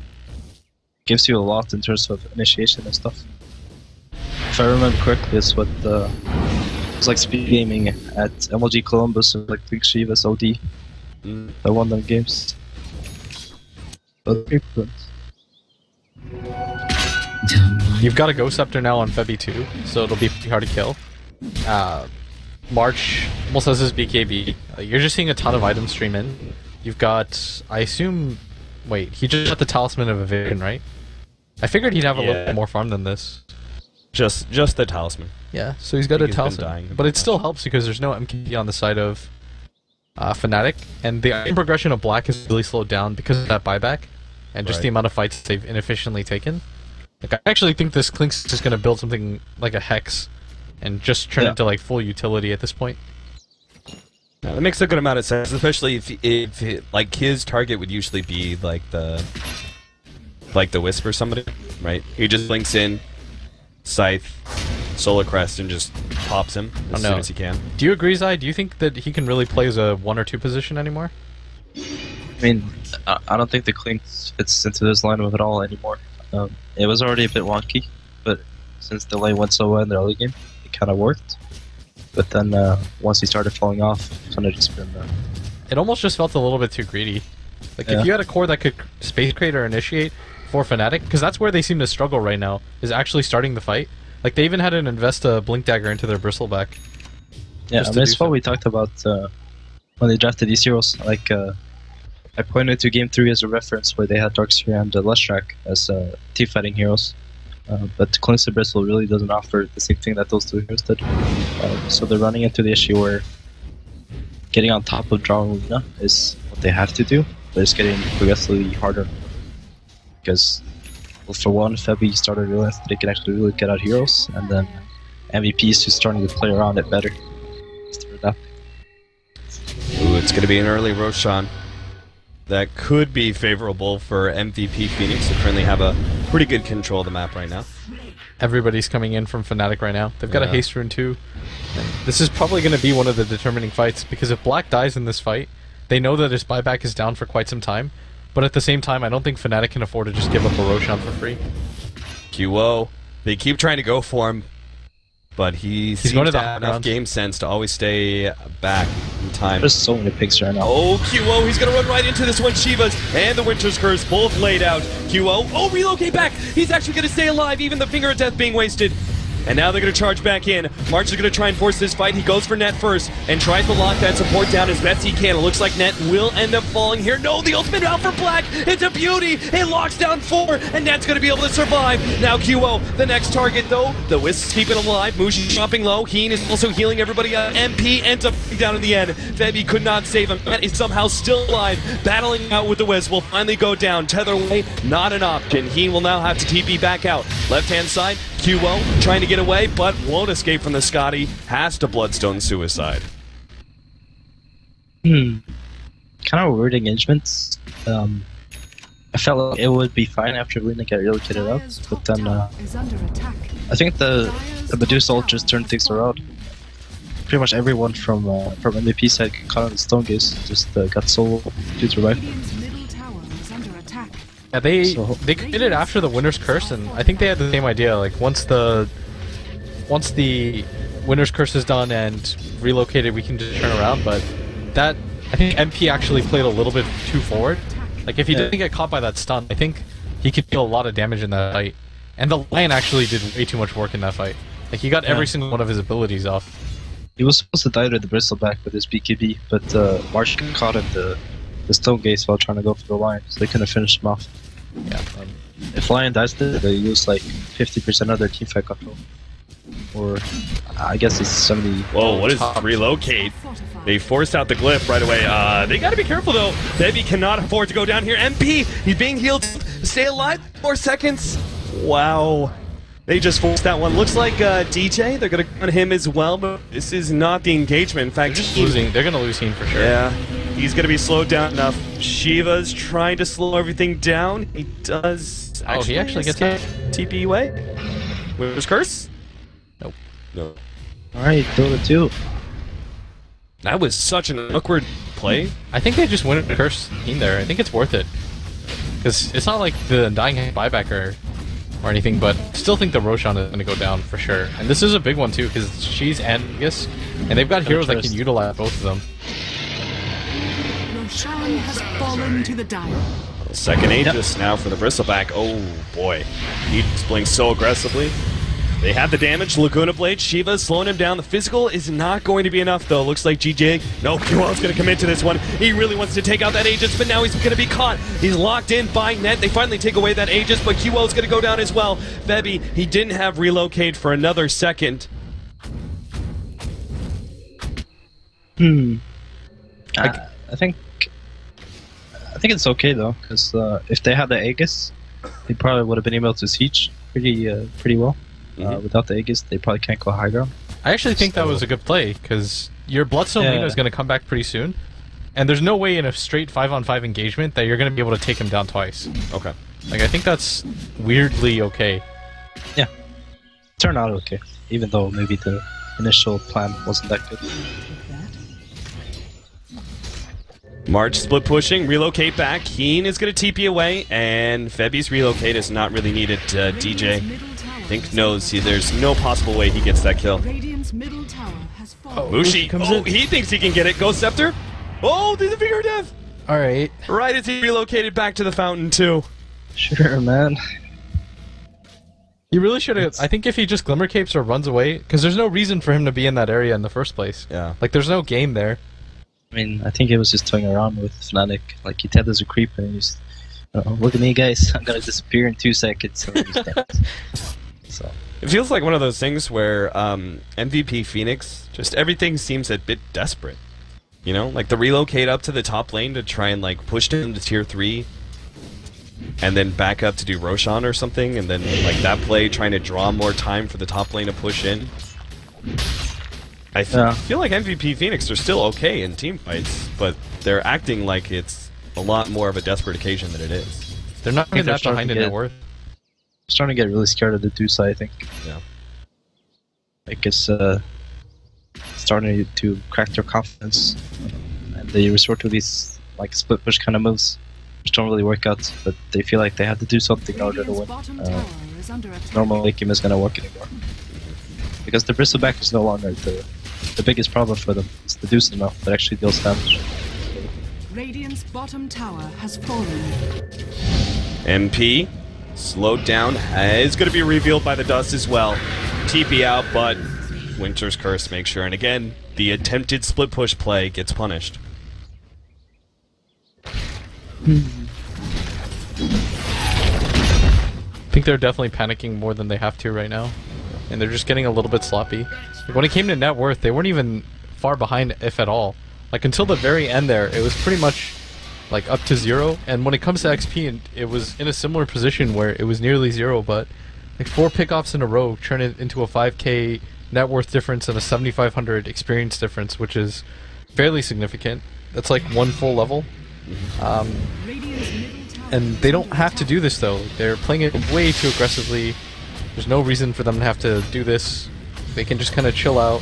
Gives you a lot in terms of initiation and stuff. If I remember correctly, it's what it's like speed gaming at MLG Columbus, or like Blink Shivas OD. I won them games. But You've got a Ghost Scepter now on Febby too, so it'll be pretty hard to kill. March almost has his BKB. You're just seeing a ton of items stream in. You've got, I assume, wait, he just got the Talisman of Evasion, right? I figured he'd have a little bit more farm than this. Just the Talisman. Yeah, so he's got I a think he's been Talisman. dying a But bit it still helps because there's no MKB on the side of Fnatic, and the item progression of Black is really slowed down because of that buyback, and just Right. the amount of fights they've inefficiently taken. Like, I actually think this Klink's just going to build something like a Hex, and just turn it into like full utility at this point. Yeah, that makes a good amount of sense, especially if like his target would usually be like the Wisp or somebody, right? He just links in, Scythe, Solar Crest, and just pops him as soon as he can. Do you agree, Zai? Do you think that he can really play as a 1 or 2 position anymore? I mean, I don't think the Clink fits into this lineup at all anymore. It was already a bit wonky, but since the lane went so well in the early game, it kind of worked. But then once he started falling off, it's kind of just been... It almost just felt a little bit too greedy. Like, if you had a core that could space create or initiate for Fnatic, because that's where they seem to struggle right now, is actually starting the fight. Like, they even had to invest a Blink Dagger into their Bristleback. Yeah, I mean, it's what we talked about when they drafted these heroes. Like, I pointed to Game 3 as a reference where they had Darkseer and Leshrac as team fighting heroes. But Cleanse Bristle really doesn't offer the same thing that those 2 heroes did. So they're running into the issue where getting on top of Jarl and Lina is what they have to do, but it's getting progressively harder. Because, well, for one, Febby started to realize that they can actually really get out heroes, and then MVP is just starting to play around it better. Ooh, it's going to be an early Roshan. That could be favorable for MVP Phoenix. They currently have a pretty good control of the map right now. Everybody's coming in from Fnatic right now. They've got a haste rune too. And this is probably going to be one of the determining fights, because if Black dies in this fight, they know that his buyback is down for quite some time. But at the same time, I don't think Fnatic can afford to just give up a Roshan for free. QO, they keep trying to go for him, but he seems going to to the have enough round. game sense to always stay back in time. There's so many picks right now. Oh, QO, he's gonna run right into this one. Shivas and the Winter's Curse both laid out. QO, oh, relocate back. He's actually gonna stay alive, even the Finger of Death being wasted. And now they're going to charge back in. March is going to try and force this fight. He goes for Net first and tries to lock that support down as best he can. It looks like Net will end up falling here. No, the ultimate out for Black. It's a beauty. It locks down 4, and Net's going to be able to survive. Now QO, the next target though. The Wisps keep it alive. Mushi dropping low. Heen is also healing everybody up. MP ends up down in the end. Febby could not save him. Net is somehow still alive. Battling out with the Wisp will finally go down. Tether away, not an option. Heen will now have to TP back out. Left-hand side, QO trying to get away, but won't escape from the Scotty. Has to Bloodstone suicide. Kind of weird engagements. I felt like it would be fine after Lina got relocated up, but then I think the Medusa ult just turned things around. Pretty much everyone from MVP side caught on the Stone Gaze just got solo due to revive. Yeah, they committed after the Winter's Curse, and I think they had the same idea. Like once the Winter's Curse is done and relocated, we can just turn around. But that, I think MP actually played a little bit too forward. Like if he didn't get caught by that stun, I think he could deal a lot of damage in that fight. And the Lion actually did way too much work in that fight. Like he got every single one of his abilities off. He was supposed to die to the Bristleback with his BKB, but Marsh caught him the Stone Gaze while trying to go for the Lion, so they couldn't finish him off. Yeah. If Lion dies there, they use like 50% of their team fight control. Or I guess it's 70. Whoa, what is relocate? They forced out the glyph right away. They gotta be careful though. Bevy cannot afford to go down here. MP, he's being healed. Stay alive. 4 seconds. Wow. They just forced that one. Looks like DJ, they're gonna gun him as well, but this is not the engagement. In fact, They're just losing. They're gonna lose Heen for sure. Yeah, he's gonna be slowed down enough. Shiva's trying to slow everything down. He does. Oh, he actually gets escape TP away. Winter's Curse? Nope. No. Alright, Dota 2. That was such an awkward play. I think they just Winter's Curse Heen there. I think it's worth it. Because it's not like the Dying Hand buyback or anything, but still think the Roshan is going to go down for sure. And this is a big one too, because she's Angus, and they've got heroes that can utilize both of them. Roshan has fallen to the dire. Second Aegis now for the Bristleback. Oh boy. He's playing so aggressively. They have the damage. Laguna Blade. Shiva slowing him down. The physical is not going to be enough though. Looks like GJ. No, QL's going to commit to this one. He really wants to take out that Aegis, but now he's going to be caught. He's locked in by Net. They finally take away that Aegis, but QL's going to go down as well. Bebby, he didn't have relocate for another second. I think it's okay though, because if they had the Aegis, they probably would have been able to siege pretty well. Without the Aegis, they probably can't go high ground. I actually think that was a good play, because your Bloodstone Lina is going to come back pretty soon, and there's no way in a straight 5-on-5 engagement that you're going to be able to take him down twice. Okay. Like, I think that's weirdly okay. Yeah. Turned out okay, even though maybe the initial plan wasn't that good. March split pushing, relocate back. Heen is going to TP away, and Febby's relocate is not really needed. DJ, I think, knows there's no possible way he gets that kill. Mushi, he thinks he can get it. Ghost Scepter. Oh, there's a Finger of Death. Alright. Right as he relocated back to the fountain, too. Sure, man. He really should have. I think if he just Glimmer Capes or runs away, because there's no reason for him to be in that area in the first place. Yeah. Like, there's no game there. I mean, I think he was just toying around with Fnatic. Like, he tethers a creep and he just, look at me, guys. I'm gonna disappear in 2 seconds. And he's dead. So. It feels like one of those things where MVP Phoenix, just everything seems a bit desperate. You know? Like the relocate up to the top lane to try and like push him to tier 3. And then back up to do Roshan or something. And then like that play trying to draw more time for the top lane to push in. I feel like MVP Phoenix are still okay in team fights, but they're acting like it's a lot more of a desperate occasion than it is. They're not even that behind in net worth. Starting to get really scared of the Dusa, I think. Yeah. Like it's starting to crack their confidence, and they resort to these like split push kind of moves, which don't really work out. But they feel like they have to do something in order to win. Normal late game is gonna work anymore. because the bristleback is no longer the biggest problem for them. It's the Deuce now that actually deals damage. Radiant's bottom tower has fallen. MP slowed down, is going to be revealed by the dust as well. TP out, but Winter's Curse makes sure, and again, the attempted split push play gets punished. I think they're definitely panicking more than they have to right now, and they're just getting a little bit sloppy. Like, when it came to net worth, they weren't even far behind, if at all. Like, until the very end there, it was pretty much like up to 0, and when it comes to XP, it was in a similar position where it was nearly 0, but like 4 pickoffs in a row turn it into a 5k net worth difference and a 7,500 experience difference, which is fairly significant. That's like 1 full level. And they don't have to do this though. They're playing it way too aggressively. There's no reason for them to have to do this. They can just kind of chill out.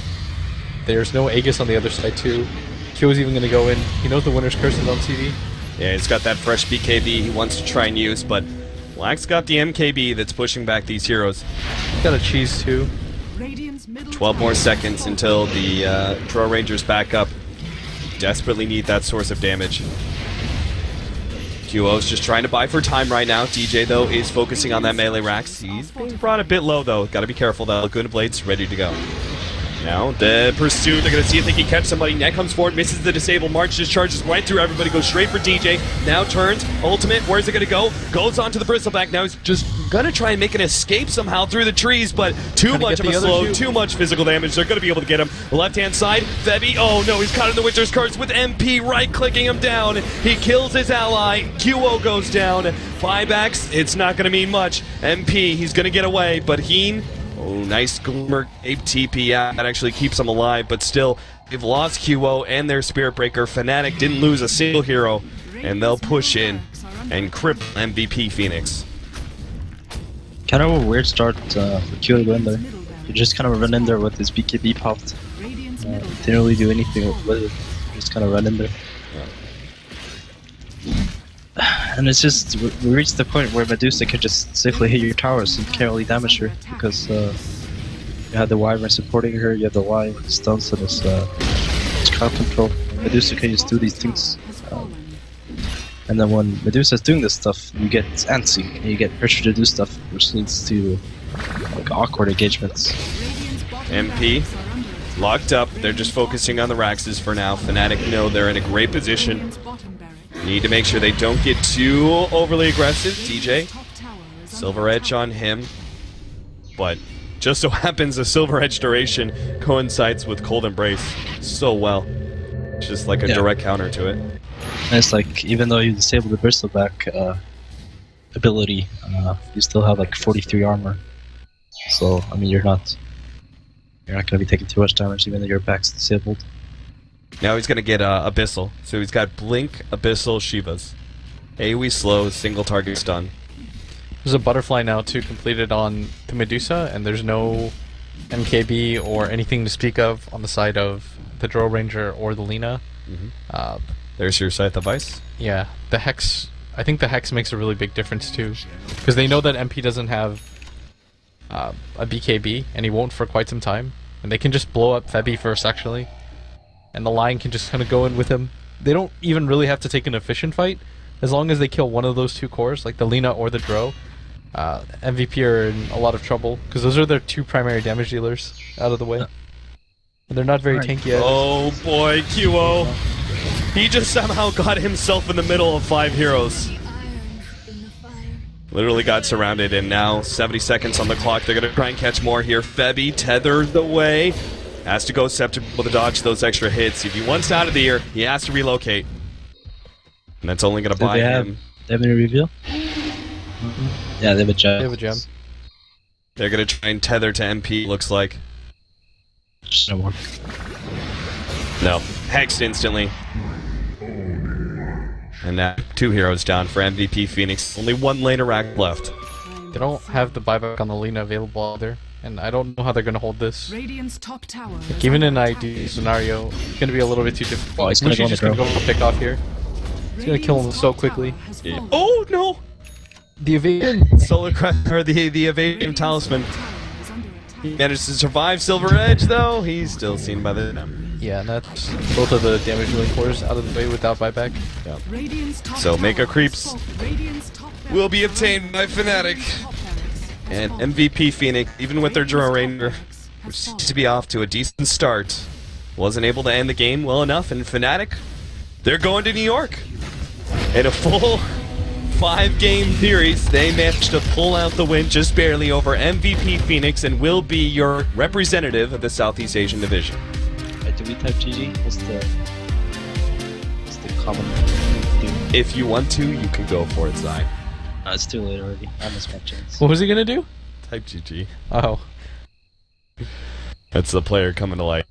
There's no Aegis on the other side too. Kyo's even going to go in. He knows the Winter's Curse is on TV. Yeah, he's got that fresh BKB he wants to try and use, but Black's got the MKB that's pushing back these heroes. He's got a cheese too. 12 more seconds until the Draw Rangers back up. Desperately need that source of damage. QO's just trying to buy for time right now. DJ, though, is focusing on that melee racks. He's being brought a bit low, though. Gotta be careful, though. Laguna Blade's ready to go. Now, the pursuit, they're going to see if they can catch somebody. Net comes forward, misses the disable. March just charges right through everybody, goes straight for DJ. Now turns, ultimate, where's it going to go? Goes on to the bristleback. Now he's just going to try and make an escape somehow through the trees, but too much of a slow, too much physical damage. They're going to be able to get him. Left-hand side, Febby, oh no, he's caught in the Winter's Curse with MP right-clicking him down. He kills his ally. QO goes down. Buybacks, it's not going to mean much. MP, he's going to get away, but Heen, oh, nice Glimmer Ape TP out. That actually keeps them alive, but still, they've lost QO and their Spirit Breaker. Fnatic didn't lose a single hero, and they'll push in and cripple MVP Phoenix. Kind of a weird start for Q to go in there. He just kind of run in there with his BKB popped. Didn't really do anything with it. Just kind of run in there. And it's just, we reached the point where Medusa can just safely hit your towers and can't really damage her because you have the Wyvern supporting her, you have the Y with the stuns and his crowd control. Medusa can just do these things. And then when Medusa's doing this stuff, you get antsy and you get pressure to do stuff, which leads to like awkward engagements. MP locked up, they're just focusing on the Raxes for now. Fnatic know they're in a great position. Need to make sure they don't get too overly aggressive. DJ, Silver Edge on him, but just so happens the Silver Edge duration coincides with Cold Embrace so well. It's just like a direct counter to it. And it's like, even though you disable the Bristleback ability, you still have like 43 armor. So, I mean, you're not going to be taking too much damage even though your back's disabled. Now he's going to get Abyssal. So he's got Blink, Abyssal, Shivas. AoE slow, single target stun. There's a Butterfly now too completed on the Medusa, and there's no MKB or anything to speak of on the side of the Drow Ranger or the Lina. There's your Scythe of Ice. Yeah, the Hex, I think the Hex makes a really big difference too, because they know that MP doesn't have a BKB, and he won't for quite some time, and they can just blow up Febby first actually. And the line can just kind of go in with him. They don't even really have to take an efficient fight. As long as they kill one of those two cores, like the Lina or the Drow, MVP are in a lot of trouble, because those are their two primary damage dealers out of the way. And they're not very tanky yet. Oh boy, QO. He just somehow got himself in the middle of 5 heroes. Literally got surrounded, and now 70 seconds on the clock. They're going to try and catch more here. Febby tethered away. Has to go Scepter to dodge those extra hits. If he wants out of the air, he has to relocate. And that's only going to buy him. They have any reveal? Yeah, they have a gem. They have a gem. They're going to try and tether to MP, looks like. Just no more. No. Hexed instantly. And now 2 heroes down for MVP Phoenix. Only 1 laner rack left. They don't have the buyback on the Lina available either. And I don't know how they're going to hold this. Radiant's top tower like, even in an ideal scenario, it's going to be a little bit too difficult. Oh, he's going to go for pick off here. He's going to kill him so quickly. Yeah. Oh no! The evasion Solar Crest, or the evasion talisman. He managed to survive Silver Edge, though. He's still seen by the... Yeah, and that's both of the damage dealing cores out of the way without buyback. Yep. So Mega Creeps will be obtained by Fnatic. And MVP Phoenix, even with their Draw Ranger, which seems to be off to a decent start, wasn't able to end the game well enough. And Fnatic, they're going to New York. In a full 5-game series, they managed to pull out the win just barely over MVP Phoenix and will be your representative of the Southeast Asian Division. Do we type GG? What's the common thing to do? If you want to, you can go for it, Zai. It's too late already. I missed my chance. What was he gonna do? Type GG. Oh. That's the player coming to life.